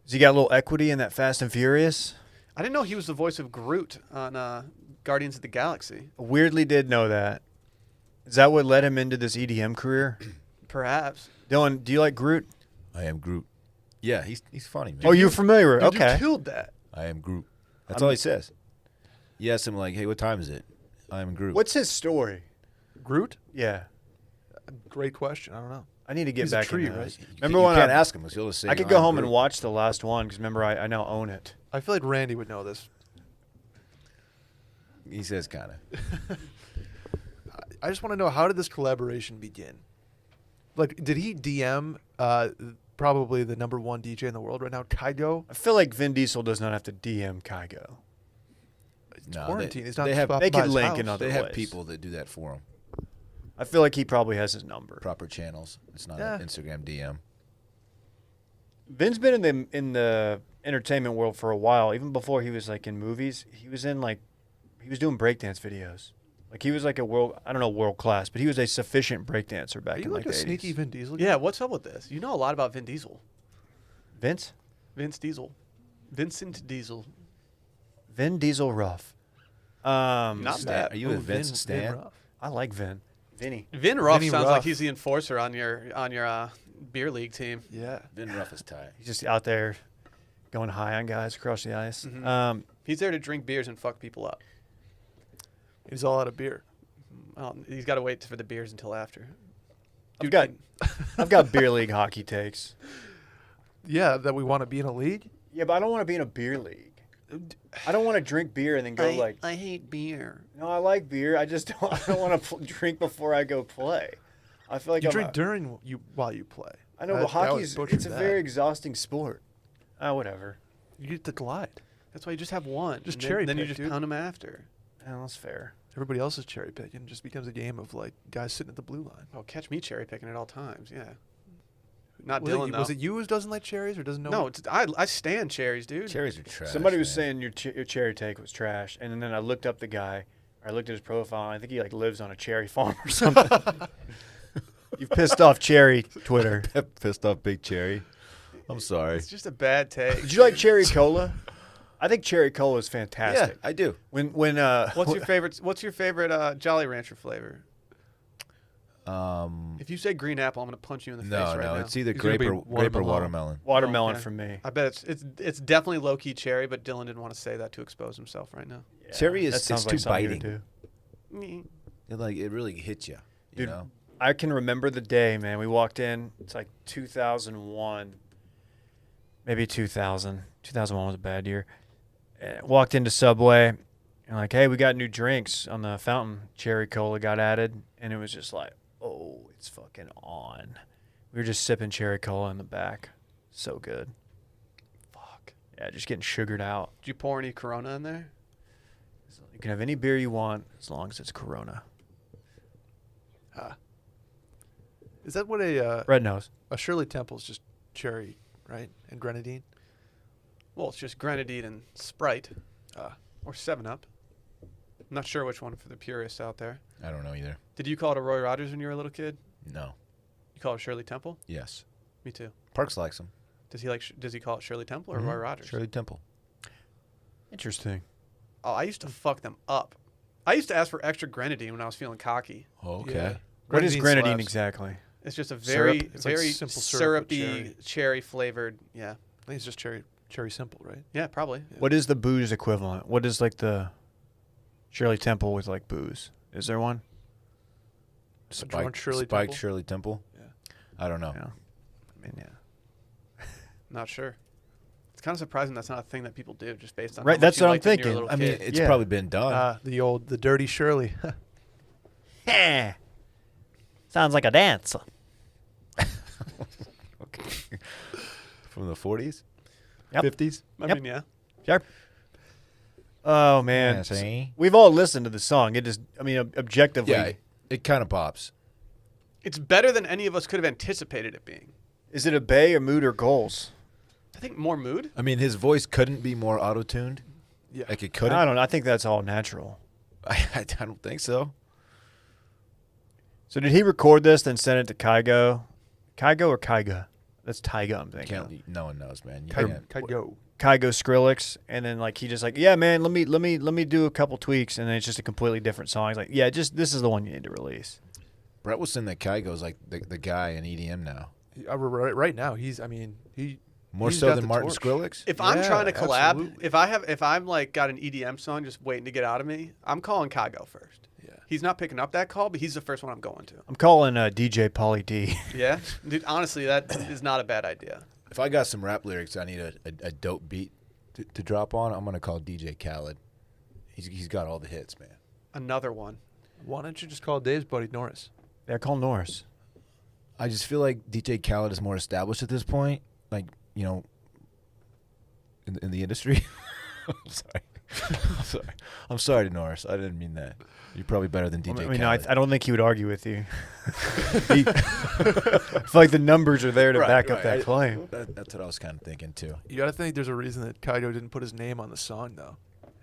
Has he got a little equity in that Fast and Furious? I didn't know he was the voice of Groot on Guardians of the Galaxy. Weirdly did know that. Is that what led him into this EDM career? Perhaps. Dylan, do you like Groot? I am Groot. Yeah, he's funny, man. Oh, you're familiar. Dude, Okay. You killed that. I am Groot. That's all he says. You ask him like, "Hey, what time is it?" I am Groot. What's his story? Groot? Yeah. Great question. I don't know. I need to get He's a back tree, in right? Remember you when can't I ask him? 'Cause he'll just say, I could "I'm go home Groot." and watch the last one because remember I now own it. I feel like Randy would know this. He says kind of. I just want to know, how did this collaboration begin? Like, did he DM probably the #1 DJ in the world right now, Kygo? I feel like Vin Diesel does not have to DM Kygo. It's No, quarantine. they- He's not they have- stopping they by could his link house. in other They have ways. people that do that for him. I feel like he probably has his number. Proper channels. It's not Yeah. an Instagram DM. Vin's been in the entertainment world for a while. Even before he was like in movies, he was doing breakdance videos. Like he was like world class, but he was a sufficient breakdancer back Are you in like like a the sneaky 80s. Vin Diesel? Yeah, what's up with this? You know a lot about Vin Diesel. Vince? Vince Diesel. Vincent Diesel. Vin Diesel rough. Not Stan- bad. Are you a Vince Stan? Ruff. I like Vin. Vinny. Vin Ruff Vinny sounds Ruff. like he's the enforcer on your beer league team. Yeah. Vin Ruff is tight. He's just out there going high on guys across the ice. Mhm. He's there to drink beers and fuck people up. He's all out of beer. Well, he's got to wait for the beers until after. I've got beer league hockey takes. Yeah, that we want to be in a league? Yeah, but I don't want to be in a beer league. I don't want to drink beer and then go like. I hate beer. No, I like beer. I just don't. I don't want to drink before I go play. I feel like You I'm drink a- while you play. I know, I- but I would hockey's butcher it's a that. very exhausting sport. Whatever. You get to glide. That's why you just have one. Just and then- cherry Then you pick, just dude. pound them after. That's fair. Everybody else is cherry picking. It just becomes a game of like guys sitting at the blue line. Oh, catch me cherry picking at all times. Yeah. Not Was, Dylan it, though. was it you who doesn't like cherries or doesn't know? No, I stand cherries, dude. Cherries are trash. Somebody was man. saying your cherry take was trash, and then I looked up the guy. Or I looked at his profile. And I think he like lives on a cherry farm or something. You've pissed off cherry Twitter. pissed off Big Cherry. I'm sorry. It's just a bad take. Did you like cherry cola? I think cherry cola is Yeah, fantastic. I do. When What's your favorite? What's your favorite Jolly Rancher flavor? If you say green apple, I'm gonna punch you in the face No, right now. it's either It's gonna grape be or watermelon. Watermelon okay. for me. I bet it's definitely low key cherry, but Dylan didn't want to say that to expose himself right now. Yeah, Cherry is that sounds it's like too something you would biting. do. It really hits you. You Dude, know? I can remember the day, man. We walked in. It's like 2001, maybe 2000. 2001 was a bad year. Walked into Subway and like, hey, we got new drinks on the fountain. Cherry cola got added, and it was just like, oh, it's fucking on. We were just sipping cherry cola in the back. So good. Fuck. Yeah, just getting sugared out. Did you pour any Corona in there? You can have any beer you want as long as it's Corona. Is that what a Red nose. Shirley Temple's just cherry, right? And grenadine? Well, it's just grenadine and Sprite, or 7-Up. I'm not sure which one for the purists out there. I don't know either. Did you call it a Roy Rogers when you were a little kid? No. You call it Shirley Temple? Yes. Me too. Parks likes them. Does he call it Shirley Temple or Mhm. Roy Rogers? Shirley Temple. Interesting. Oh, I used to fuck them up. I used to ask for extra grenadine when I was feeling cocky. Oh, okay. Yeah. What is grenadine slaps. exactly? It's just a Syrup? very, It's like very simple syrup with syrupy, cherry flavored. Yeah. I think it's just cherry simple, right? Yeah, probably. Yeah. What is the booze equivalent? What is like the Shirley Temple with like booze? Is there one? drunk Shirley Spiked Temple? Shirley Temple? Yeah. I don't know. Yeah. I mean, yeah. Not sure. It's kind of surprising that's not a thing that people do, just based on Right, how much that's you what I'm liked it when you were a thinking. little I mean, kid. it's Yeah. probably been done. The dirty Shirley. Yeah. Sounds like a dance. Okay. From the 40s? Yep. 50s? I Yep. mean, yeah. Sure. Oh man, Yeah, see? we've all listened to the song. It just, I mean, objectively, Yeah, it kind of pops. It's better than any of us could have anticipated it being. is it a Bay or mood or goals? I think more mood. I mean, his voice couldn't be more auto-tuned. Yeah. Like it couldn't. I don't know. I think that's all natural. I don't think so. So did he record this, then send it to Kygo? Kygo or Kyga? That's Tyga, I'm thinking. Can't. No one knows, man. You Could can't. go. Kygo Skrillex, and then like he just like, yeah, man, let me do a couple tweaks, and then it's just a completely different song. He's like, yeah, just this is the one you need to release. Brett was saying that Kygo's like the guy in EDM now. Right now, he More he's so got than the Martin torch. Skrillex? If I'm Yeah, trying to collab, absolutely. if I'm like got an EDM song just waiting to get out of me, I'm calling Kygo first. Yeah. He's not picking up that call, but he's the first one I'm going to. I'm calling DJ Pauly D. Yeah, dude. Honestly, that is not a bad idea. If I got some rap lyrics, I need a dope beat to drop on. I'm gonna call DJ Khaled. He's got all the hits, man. Another one. Why don't you just call Dave's buddy Norris? Yeah, call Norris. I just feel like DJ Khaled is more established at this point. Like, you know, in the industry. I'm sorry, Norris. I didn't mean that. You're probably better than DJ I mean, I Khaled. don't think he would argue with you. I feel like the numbers are there to Right, back up right. that claim. That's what I was kind of thinking too. You got to think there's a reason that Kygo didn't put his name on the song, though.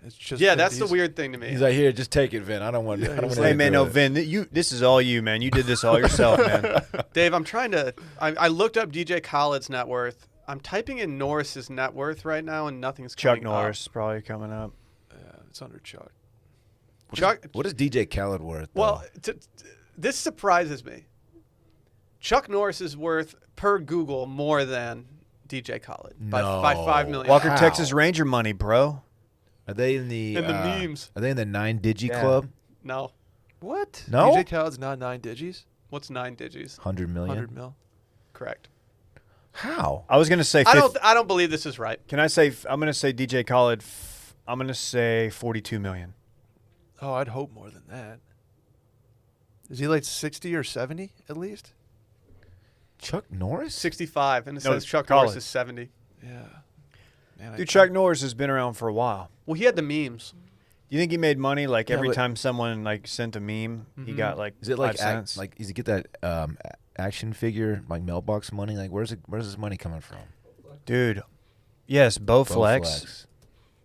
It's just Yeah, Vin that's the Diesel. weird thing to me. He's like, here, just take it, Vin. I don't want. Yeah, I don't he's want Hey to man, no Vin, this is all you, man. You did this all yourself, man. Dave, I'm trying to. I looked up DJ Khaled's net worth. I'm typing in Norris's net worth right now, and nothing's Chuck coming Norris probably coming up. It's under Chuck. Chuck. What is DJ Khaled worth? though? Well, this surprises me. Chuck Norris is worth per Google more than DJ Khaled by No. 5 million. Walker How? Texas Ranger money, bro. are they in the memes. Are they in the 9 Digi Yeah. Club? No. What? No? DJ Khaled's not 9 digis. What's 9 digits? 100 million. 100 mil. Correct. How? I was gonna say. I don't believe this is right. Can I say? I'm gonna say DJ Khaled. I'm gonna say 42 million. Oh, I'd hope more than that. Is he like 60 or 70 at least? Chuck Norris? 65, and it No, says Chuck Khaled. Norris is 70. Yeah. Man, Dude, Chuck Norris has been around for a while. Well, he had the memes. Do you think he made money like Yeah, every but- time someone like sent a meme, he Mhm. got like Is it like 5 cents? like? Does he get that action figure like mailbox money? Like, where's his money coming from? Dude, yes, Bowflex. Bowflex.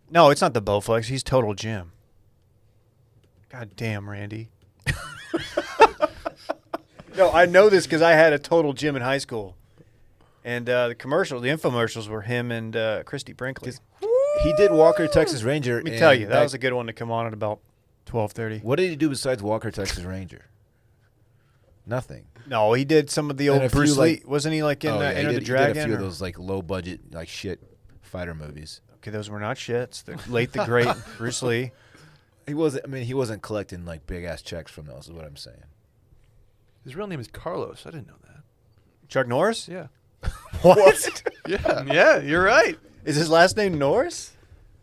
No, it's not the Bowflex. He's Total Jim. God damn, Randy. No, I know this because I had a Total Gym in high school, and the infomercials were him and Christy Brinkley. He did Walker Texas Ranger. Let me tell you, that was a good one to come on at about 12:30. What did he do besides Walker Texas Ranger? Nothing. No, he did some of the And old a few, Bruce Lee. like- Wasn't he like in Yeah, Enter he the did Dragon? a few of or- those like low budget like shit fighter movies. Okay, those were not shits. The late the great Bruce Lee. He wasn't. I mean, he wasn't collecting like big ass checks from those. Is what I'm saying. His real name is Carlos. I didn't know that. Chuck Norris? Yeah. What? Yeah. Yeah, you're right. Is his last name Norris?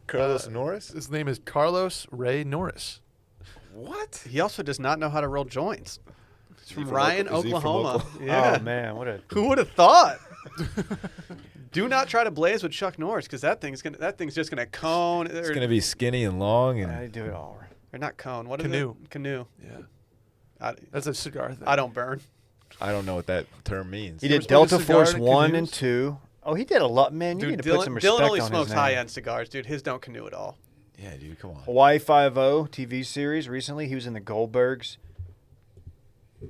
Carlos Norris. His name is Carlos Ray Norris. What? He also does not know how to roll joints. He's from from Ryan, Oka- is he from Oklahoma. Oklahoma? Yeah. Oh man, what a Who would have thought? Do not try to blaze with Chuck Norris because that thing's just gonna cone. It's gonna be skinny and long and I do it all. Or not cone. What is Canoe. it? Canoe. Yeah. That's a cigar thing. I don't burn. I don't know what that term means. He You did ever smoked a Delta cigar Force in 1 and canoes? 2. Oh, he did a lot, man. You Dude, need to put some respect Dylan only on smokes his name. high-end cigars, dude. His don't canoe at all. Yeah, dude, come on. Hawaii Five-0 TV series recently. He was in the Goldbergs.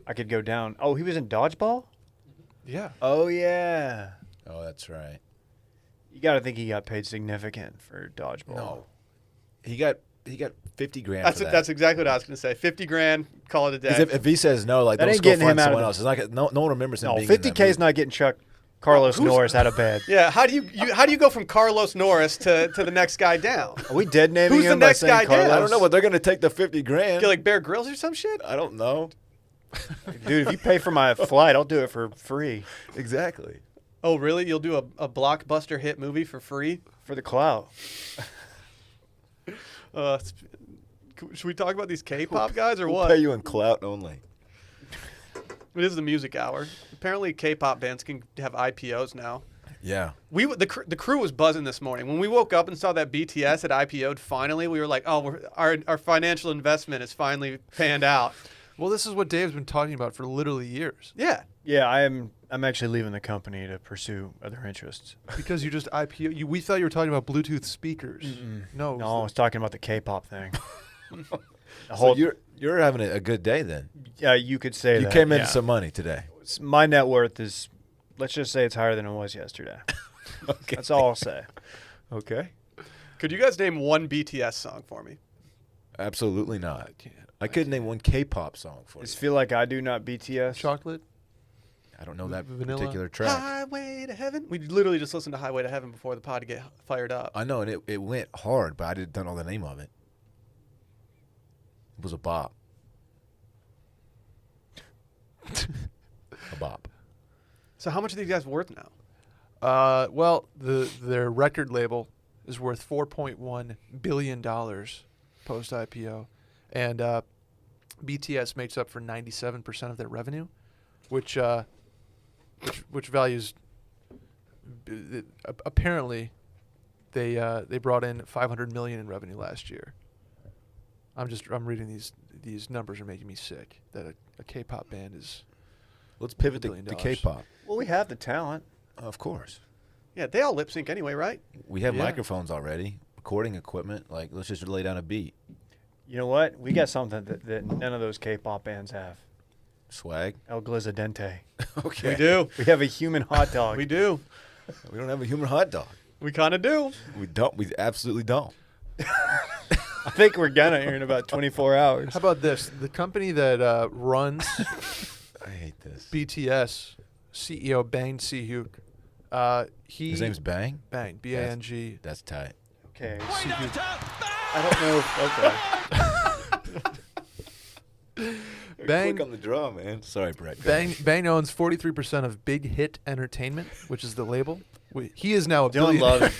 I could go down. Oh, he was in Dodgeball? Yeah. Oh, yeah. Oh, that's right. You got to think he got paid significant for Dodgeball. No, he got 50 grand. That's for it. that. That's exactly what I was gonna say. 50 grand. Call it a day. Because if he says no, like That let's ain't go getting him find out of someone the- else. It's not gonna- no one remembers him. No, being in that 50K is movie. not getting Chuck Carlos Who's- Norris out of bed. Yeah. How do you go from Carlos Norris to the next guy down? Are we dead naming Who's the him by next saying guy down? Carlos? I don't know, but they're gonna take the 50 grand. Get like Bear Grylls or some shit? I don't know. Dude, if you pay for my flight, I'll do it for free. Exactly. Oh, really? You'll do a blockbuster hit movie for free? For the clout. Should we talk about these K-pop guys or We'll what? pay you in clout only. It is the music hour. Apparently, K-pop bands can have IPOs now. Yeah. The crew was buzzing this morning when we woke up and saw that BTS had IPO'd. Finally, we were like, "Oh, our financial investment is finally panned out." Well, this is what Dave's been talking about for literally years. Yeah, Yeah, I'm actually leaving the company to pursue other interests. Because you just IPO. We thought you were talking about Bluetooth speakers. No. No, I was talking about the K-pop thing. The So whole, you're having a good day then. yeah, you could say You that. came into yeah. some money today. My net worth is, let's just say it's higher than it was yesterday. Okay. That's all I'll say. Okay. could you guys name one BTS song for me? Absolutely not. I can't. I could name one K-pop song for you. Just feel like I do not BTS. Chocolate. I don't know that Vanilla? particular track. Highway to Heaven. We literally just listened to Highway to Heaven before the pod to get fired up. I know, and it went hard, but I don't know the name of it. It was a bop. A bop. So how much are these guys worth now? Well, their record label is worth $4.1 billion post IPO, and BTS makes up for 97% of their revenue, which values. Apparently, they brought in $500 million in revenue last year. I'm reading these numbers are making me sick. That a K-pop band is. Let's pivot $1 to billion. K-pop. Well, we have the talent. Of course. Yeah, they all lip sync anyway, right? We have Yeah. microphones already, recording equipment. Like, let's just lay down a beat. You know what? We got something that none of those K-pop bands have. Swag. El Glizzadente. Okay. We do. We have a human hot dog. We do. We don't have a human hot dog. We kind of do. We don't. We absolutely don't. I think we're gonna here in about 24 hours. How about this? The company that runs I hate this. BTS, CEO Bang Si-hyuk, His name's Bang? Bang, B-A-N-G. That's tight. Okay. Si-hyuk. I don't know. Okay. Bang, Quick on the draw, man. Sorry, Brett. Bang owns 43% of Big Hit Entertainment, which is the label. He is now a Dylan billionaire. loves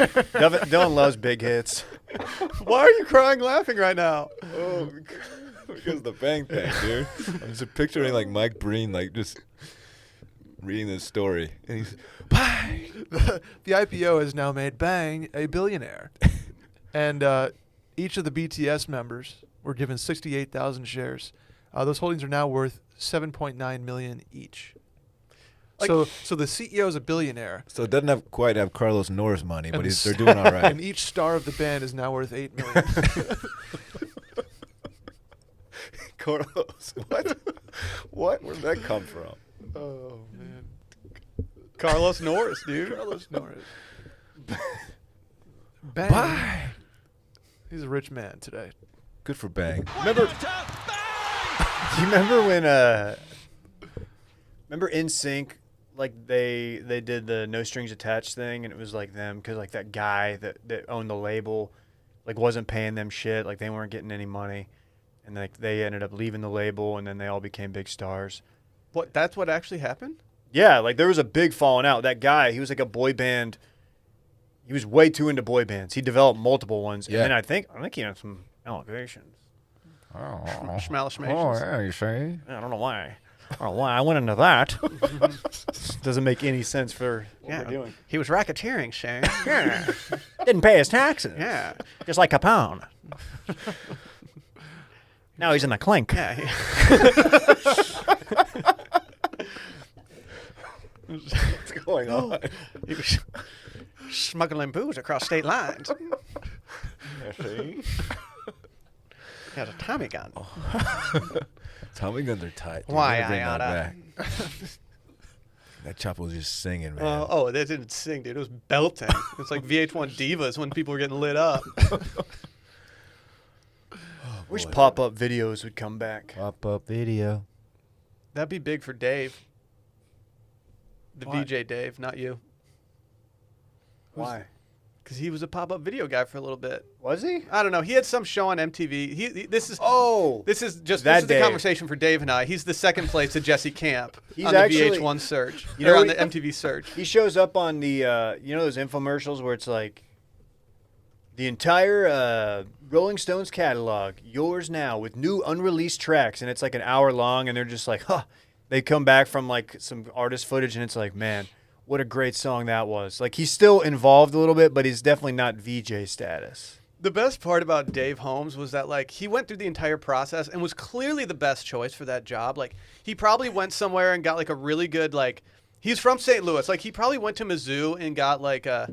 Dylan loves big hits. Why are you crying laughing right now? Oh, because of the Bang thing, dude. I'm just picturing like Mike Breen, like just reading this story, and he's Bang. The IPO has now made Bang a billionaire. And each of the BTS members were given 68,000 shares. Those holdings are now worth $7.9 million each. Like- So the CEO is a billionaire, So it doesn't quite have Carlos Norris money, but And they're doing all right. and each star of the band is now worth $8 million. Carlos, what? What? Where'd that come from? Oh man, Carlos Norris, dude. Carlos Norris. Bang. He's a rich man today. Good for Bang. Do you remember when Remember NSYNC? Like they did the no strings attached thing, and it was like them because like that guy that owned the label, like wasn't paying them shit. Like they weren't getting any money, and like they ended up leaving the label, and then they all became big stars. What? That's what actually happened? Yeah, like there was a big falling out. That guy, he was like a boy band. He was way too into boy bands. He developed multiple ones, and then I think he had some allegations. Schmalishmations. yeah, you say? I don't know why. I don't know why I went into that. Doesn't make any sense for what we're doing. He was racketeering, Shane. Yeah. Didn't pay his taxes. Yeah. Just like Capone. Now he's in the clink. Yeah. What's going on? He was smuggling booze across state lines. See? He has a Tommy gun. Tommy guns are tight. Dude. Why, Never bring that Ayana? back. That chopper was just singing, man. Oh, they didn't sing, dude. It was belting. It's like VH1 Divas when people were getting lit up. Wish pop-up videos would come back. Pop-up video. That'd be big for Dave. The Why? VJ Dave, not you. Why? Because he was a pop-up video guy for a little bit. Was he? I don't know. He had some show on MTV. This is That the Dave. conversation for Dave and I. He's the second place to Jesse Camp He's on the actually- VH1 search. You know Or on what the he- MTV search. He shows up on the, you know those infomercials where it's like, the entire Rolling Stones catalog, yours now, with new unreleased tracks. And it's like an hour long, and they're just like, huh. They come back from like some artist footage, and it's like, man, what a great song that was. Like, he's still involved a little bit, but he's definitely not VJ status. The best part about Dave Holmes was that, like, he went through the entire process and was clearly the best choice for that job. Like, he probably went somewhere and got, like, a really good, like, he's from St. Louis. Like, he probably went to Mizzou and got, like, a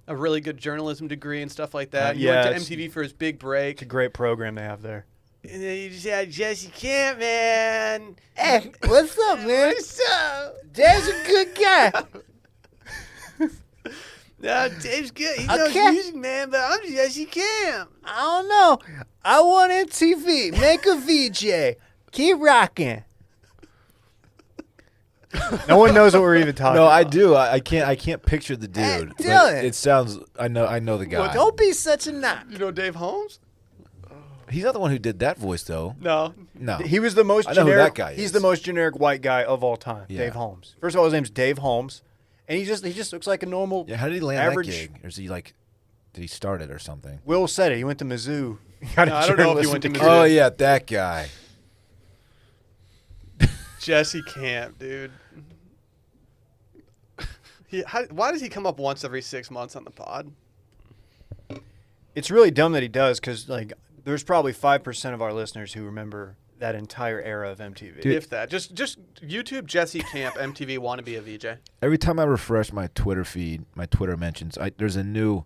really good journalism degree and stuff like that. He yeah, went it's- to MTV for his big break. It's a great program they have there. And then you just had Jesse Camp, man. Hey, what's up, man? What's up? Dad's a good guy. No, Dave's good. He I knows can't- music, man, but I'm Jesse Camp. I don't know. I want MTV. Make a VJ. Keep rocking. No one knows what we're even talking No, about. I do. I can't picture the dude. Hey, but Dylan. it sounds. I know the guy. Well, don't be such a nut. You know Dave Holmes? He's not the one who did that voice, though. No. No. He was the most I know who generic. that guy He's is. the most generic white guy of all time. Yeah. Dave Holmes. First of all, his name's Dave Holmes, and he just looks like a normal. Yeah, how did he land average. that gig? Or is he like? Did he start it or something? Will said it. He went to Mizzou. He got a No, I don't know if he journalism went to degree. Mizzou. Oh yeah, that guy. Jesse Camp, dude. Why does he come up once every 6 months on the pod? It's really dumb that he does, because like there's probably 5% of our listeners who remember that entire era of MTV. Dude. If that. Just YouTube Jesse Camp MTV wannabe a VJ. Every time I refresh my Twitter feed, my Twitter mentions, there's a new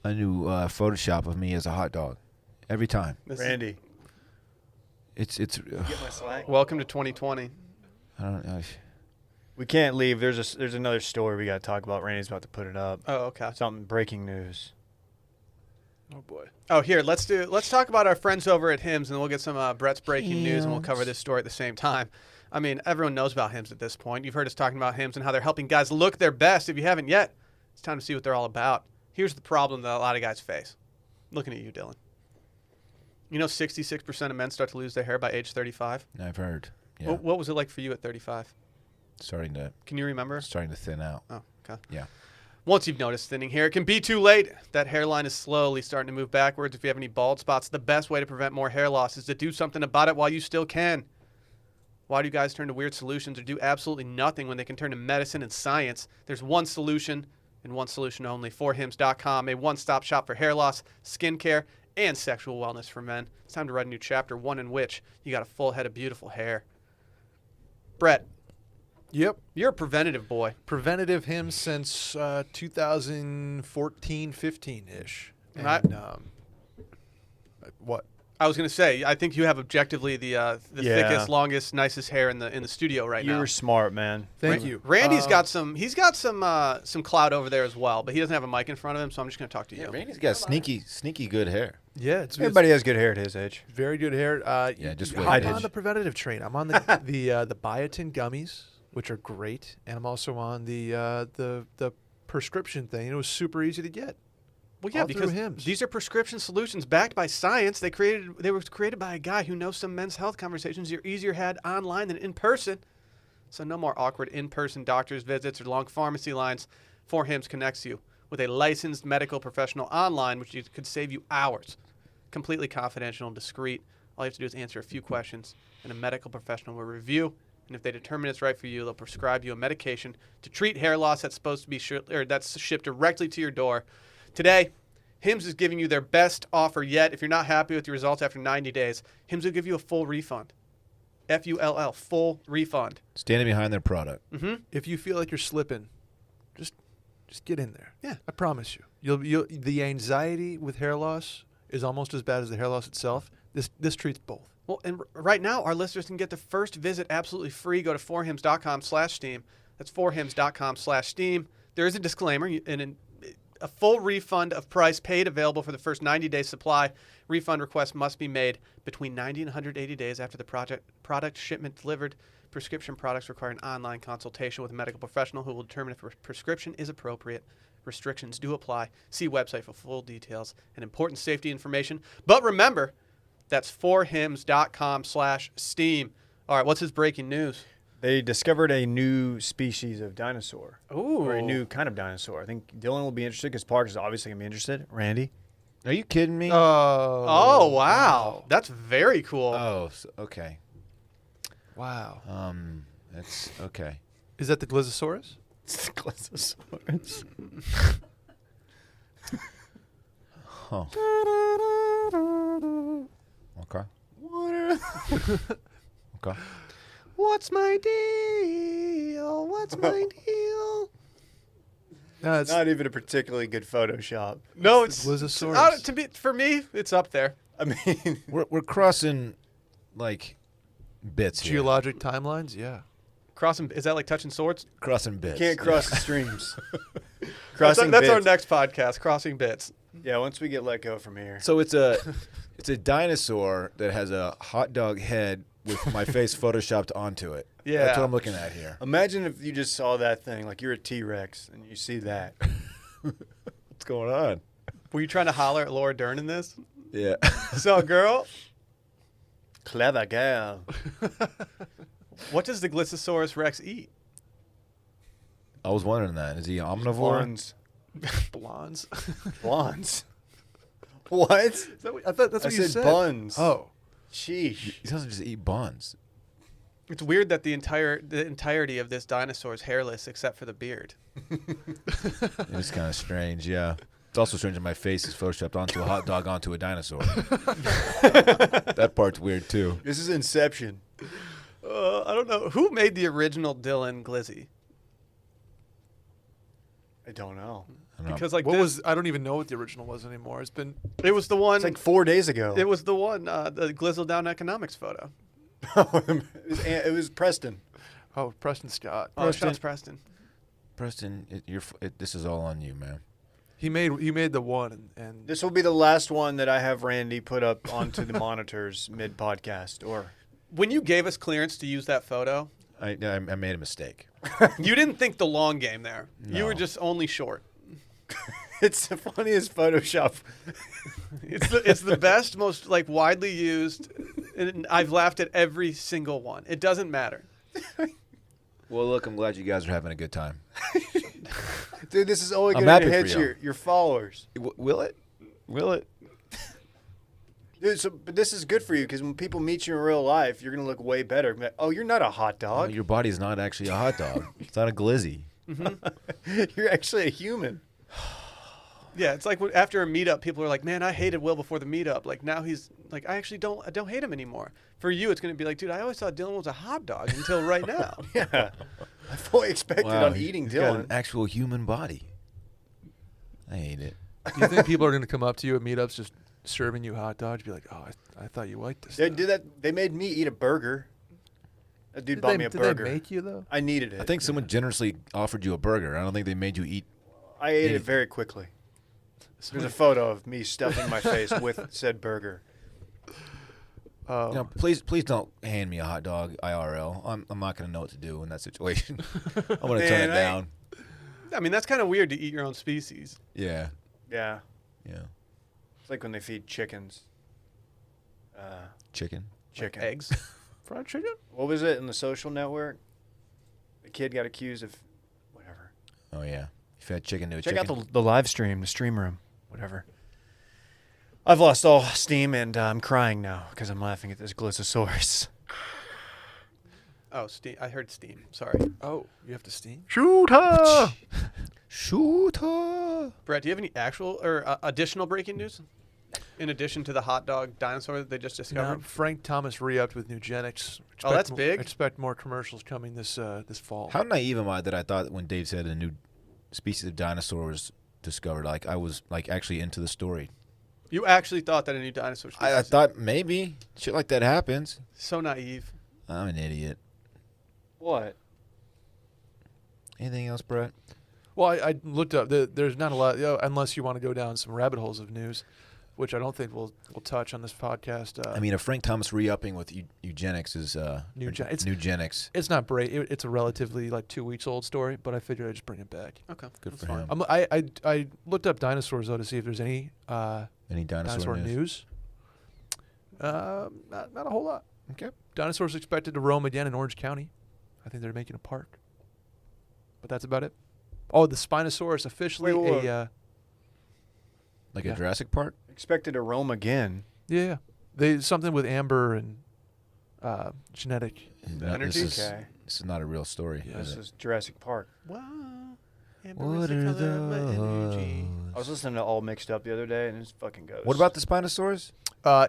Photoshop of me as a hot dog. Every time. Randy. It's. Welcome to 2020. I don't know. We can't leave. There's another story we got to talk about. Randy's about to put it up. Oh, okay. Something breaking news. Oh boy. Oh, here, let's talk about our friends over at Hims, and we'll get some Brett's breaking news, and we'll cover this story at the same time. I mean, everyone knows about Hims at this point. You've heard us talking about Hims and how they're helping guys look their best. If you haven't yet, it's time to see what they're all about. Here's the problem that a lot of guys face. Looking at you, Dylan. You know 66% of men start to lose their hair by age 35? I've heard. Yeah. What was it like for you at 35? Starting to Can you remember? thin out. Oh, okay. Yeah. Once you've noticed thinning hair, it can be too late. That hairline is slowly starting to move backwards. If you have any bald spots, the best way to prevent more hair loss is to do something about it while you still can. Why do guys turn to weird solutions or do absolutely nothing when they can turn to medicine and science? There's one solution and one solution only. ForHims.com, a one-stop shop for hair loss, skincare, and sexual wellness for men. It's time to write a new chapter, one in which you got a full head of beautiful hair. Brett, Yep. you're a preventative boy. Preventative him since 2014, 15-ish. And I- What? I was going to say, I think you have objectively the Yeah. thickest, longest, nicest hair in the studio right now. You're smart, man. Thank you. Randy's got some clout over there as well, but he doesn't have a mic in front of him, so I'm just going to talk to you. Randy's got sneaky good hair. Yeah, it's Everybody has good hair at his age. very good hair. Yeah, just hop wait. on the preventative train. I'm on the the biotin gummies. which are great, and I'm also on the prescription thing. It was super easy to get. Well, yeah, All through because Hims. these are prescription solutions backed by science. They were created by a guy who knows some men's health conversations are easier had online than in person. So no more awkward in-person doctor's visits or long pharmacy lines. 4Hims connects you with a licensed medical professional online, which could save you hours. Completely confidential and discreet. All you have to do is answer a few questions, and a medical professional will review. And if they determine it's right for you, they'll prescribe you a medication to treat hair loss that's supposed to be that's shipped directly to your door. Today, Hims is giving you their best offer yet. If you're not happy with your results after 90 days, Hims will give you a full refund. Full, full refund. Standing behind their product. Mm-hmm. If you feel like you're slipping, just get in there. Yeah. I promise you. The anxiety with hair loss is almost as bad as the hair loss itself. This treats both. Well, and right now, our listeners can get the first visit absolutely free. Go to 4hims.com/steam. That's 4hims.com/steam. There is a disclaimer, and a full refund of price paid available for the first 90-day supply. Refund request must be made between 90 and 180 days after the product shipment delivered. Prescription products require an online consultation with a medical professional who will determine if a prescription is appropriate. Restrictions do apply. See website for full details and important safety information. But remember, that's 4hims.com/steam. All right, what's his breaking news? They discovered a new species of dinosaur. Ooh. Or a new kind of dinosaur. I think Dylan will be interested because Parker's obviously going to be interested. Randy? Are you kidding me? Oh, wow. That's very cool. Oh, okay. Wow. That's okay. Is that the Glizzosaurus? It's Glizzosaurus. Huh. Okay. Okay. What's my deal? What's my deal? No, it's Not even a particularly good Photoshop. No, it's Glizzosaurus. for me, it's up there. I mean, We're crossing like bits here. Geologic timelines. Yeah. Crossing, is that like touching swords? Crossing bits. can't cross the streams. That's, Crossing that's our bits. next podcast, Crossing Bits. Yeah, once we get let go from here. So it's a dinosaur that has a hot dog head with my face photoshopped onto it. Yeah. That's what I'm looking at here. Imagine if you just saw that thing, like you're a T-Rex, and you see that. What's going on? Were you trying to holler at Laura Dern in this? Yeah. So, girl, Clever girl. what does the Glizzosaurus Rex eat? I was wondering that. Is he omnivore? Blondes. Blondes. Blondes. What? Is that what, I thought that's I what you said said. buns. Oh. Sheesh. He doesn't just eat buns. It's weird that the entirety of this dinosaur is hairless except for the beard. It's kind of strange, yeah. It's also strange that my face is photoshopped onto a hot dog onto a dinosaur. That part's weird, too. This is Inception. I don't know. Who made the original Dylan Glizzy? I don't know. I don't know. Because like What this, was? I don't even know what the original was anymore. It's been. it was the one. It's like 4 days ago. It was the one, the Glizzle Down Economics photo. it was Preston. Oh, Preston Scott. Oh, shots Preston. Preston, this is all on you, man. He made the one and This will be the last one that I have Randy put up onto the monitors mid-podcast. Or When you gave us clearance to use that photo, I made a mistake. you didn't think the long game there. You No. were just only short. it's the funniest Photoshop. It's the best, most like widely used, and I've laughed at every single one. It doesn't matter. Well, look, I'm glad you guys are having a good time. Dude, this is only I'm going to happy hit for y'all. your followers. Will it? Will it? Dude, but this is good for you because when people meet you in real life, you're going to look way better. Like, oh, you're not a hot No, dog. your body's not actually a hot dog. It's not a glizzy. You're actually a human. Yeah, it's like after a meetup, people are like, "Man, I hated Will before the meetup." Like now he's like, "I actually don't hate him anymore." For you, it's going to be like, "Dude, I always thought Dylan was a hot dog until right now." Yeah. I fully expected on eating he's got an Dylan. actual human body. I hate it. do you think people are going to come up to you at meetups just serving you hot dogs? Be like, oh, I thought you liked this. They stuff." did that. They made me eat a burger. That dude bought me a burger. Did they make you though? I needed it. I think someone generously offered you a burger. I don't think they made you eat. I ate it very quickly. There's a photo of me stuffing my face with said burger. Please don't hand me a hot dog IRL. I'm not gonna know what to do in that situation. I'm gonna turn it down. I mean, that's kind of weird to eat your own species. Yeah. Yeah. Yeah. It's like when they feed chickens. Chicken. Chicken. Like eggs. Fried chicken? What was it in The Social Network? The kid got accused of whatever. Oh yeah. You fed chicken to a Check chicken. out the live stream, the stream room, whatever. I've lost all steam and I'm crying now because I'm laughing at this Glizzosaurus. Oh, steam. I heard steam. Sorry. Oh, you have to steam? Shooter. Brett, do you have any actual or additional breaking news? In addition to the hot dog dinosaur that they just discovered? Frank Thomas re-upped with Nugenics. Oh, that's big. Expect more commercials coming this fall. How naive am I that I thought when Dave said a new species of dinosaur was discovered, like I was like actually into the story. You actually thought that a new dinosaur species? I thought maybe shit like that happens. So naive. I'm an idiot. What? Anything else, Brett? Well, I looked up. There's not a lot, unless you want to go down some rabbit holes of news, which I don't think we'll touch on this podcast. I mean, a Frank Thomas re-upping with eugenics is Nugenics. It's not it's a relatively like 2 weeks old story, but I figured I'd just bring it back. Okay. Good that's for fine. him. I looked up dinosaurs though to see if there's any Dinosaur news. Not a whole lot. Okay. Dinosaurs expected to roam again in Orange County. I think they're making a park. But that's about it. Oh, the Spinosaurus officially Wait. A Jurassic Park? Expected to roam again. Yeah. They something with amber and genetic. Energy? This Okay. is not a real story. Yeah. Is This it? is Jurassic Park. Wow. What are those? I was listening to All Mixed Up the other day, and it's fucking ghost. What about the Spinosaurus?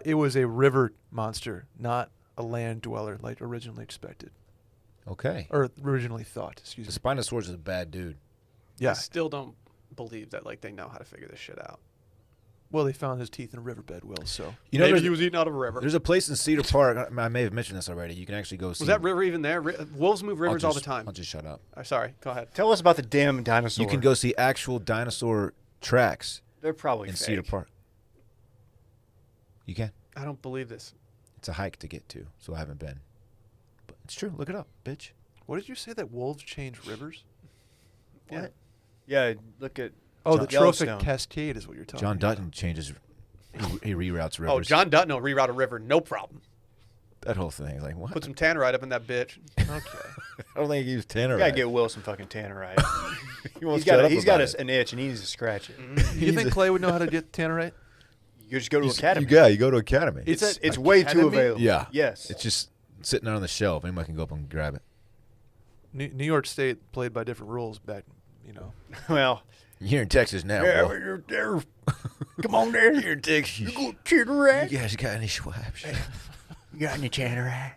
It was a river monster, not a land dweller like originally expected. Okay. Or originally thought, The excuse me. Spinosaurus is a bad dude. Yeah. I still don't believe that they know how to figure this shit out. Well, they found his teeth in a riverbed, Will, so. You know, Maybe there's, he was eating out of a river. there's a place in Cedar Park. I may have mentioned this already. You can actually go see. Was that river even there? Wolves move rivers all the time. I'll just shut up. Sorry. Go ahead. Tell us about the damn dinosaur. You can go see actual dinosaur tracks They're probably in fake. Cedar Park. You can. I don't believe this. It's a hike to get to, so I haven't been. But it's true. Look it up, bitch. What did you say that wolves change rivers? Yeah. Yeah, look at. Oh, the trophic Yellowstone. cascade is what you're talking John about. Dutton changes. He reroutes rivers. Oh, John Dutton will reroute a river, no problem. That whole thing. Like, what? Put some tannerite up in that bitch. Okay. I don't think he used tannerite. You gotta get Will some fucking tannerite. He won't he's got, shut up he's about got it. an itch and he needs to scratch it. You think Clay would know how to get tannerite? You just go to Academy. You go to Academy. It's way too Academy? available. Yeah. Yes. It's just sitting on the shelf. Anyone can go up and grab it. New York State played by different rules back, well. You're in Texas now. Yeah, boy. you're there. Come on there. You're in Texas. You go tannerite. You guys got any swabs? You got any tannerite?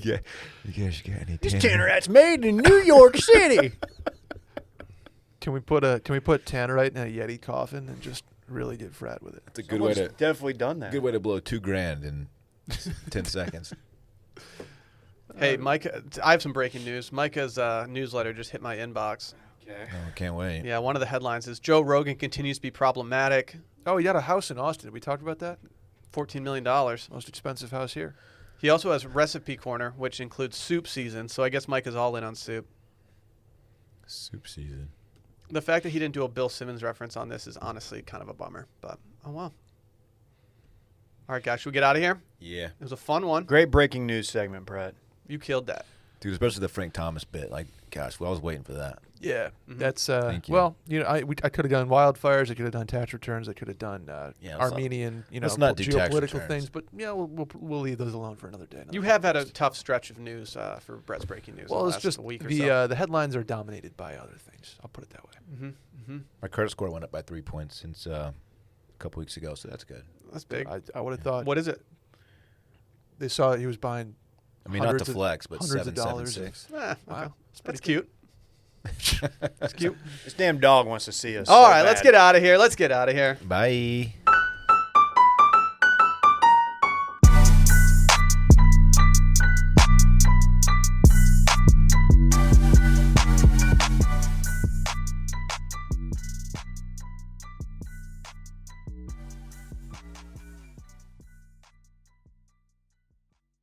Yeah. You guys got any This tannerite's made in New York City. Can we put tannerite in a Yeti coffin and just really get frat with it? That's a good way Someone's to definitely done that. good way to blow $2,000 in 10 seconds. Hey, Micah, I have some breaking news. Micah's newsletter just hit my inbox. Okay. Oh, can't wait. Yeah, one of the headlines is Joe Rogan continues to be problematic. Oh, he got a house in Austin. Did we talk about that? $14 million. Most expensive house here. He also has Recipe Corner, which includes soup season, so I guess Micah's all in on soup. Soup season. The fact that he didn't do a Bill Simmons reference on this is honestly kind of a bummer, but oh well. All right, guys, should we get out of here? Yeah. It was a fun one. Great breaking news segment, Brett. You killed that. Dude, especially the Frank Thomas bit. Like, gosh, well, I was waiting for that. Yeah, Mhm. that's Thank you. well, I could have done wildfires. I could have done tax returns. I could have done Yeah, let's Armenian, let's not do tax geopolitical returns. things. But yeah, we'll leave those alone for another day. another You have had a podcast. tough stretch of news for Brett's breaking news. Well, in the it's last just week or the headlines are dominated by other things. I'll put it that way. so. Mm-hmm. My credit score went up by 3 points since a couple weeks ago, so that's good. That's big. I would have thought What is it? they saw he was buying. I mean, not Hundreds to of- flex, but hundreds of dollars. 776. Wow, Wow, that's cute. That's cute. This damn dog wants to see us. All so right, let's bad. get out of here. Let's get out of here. Bye.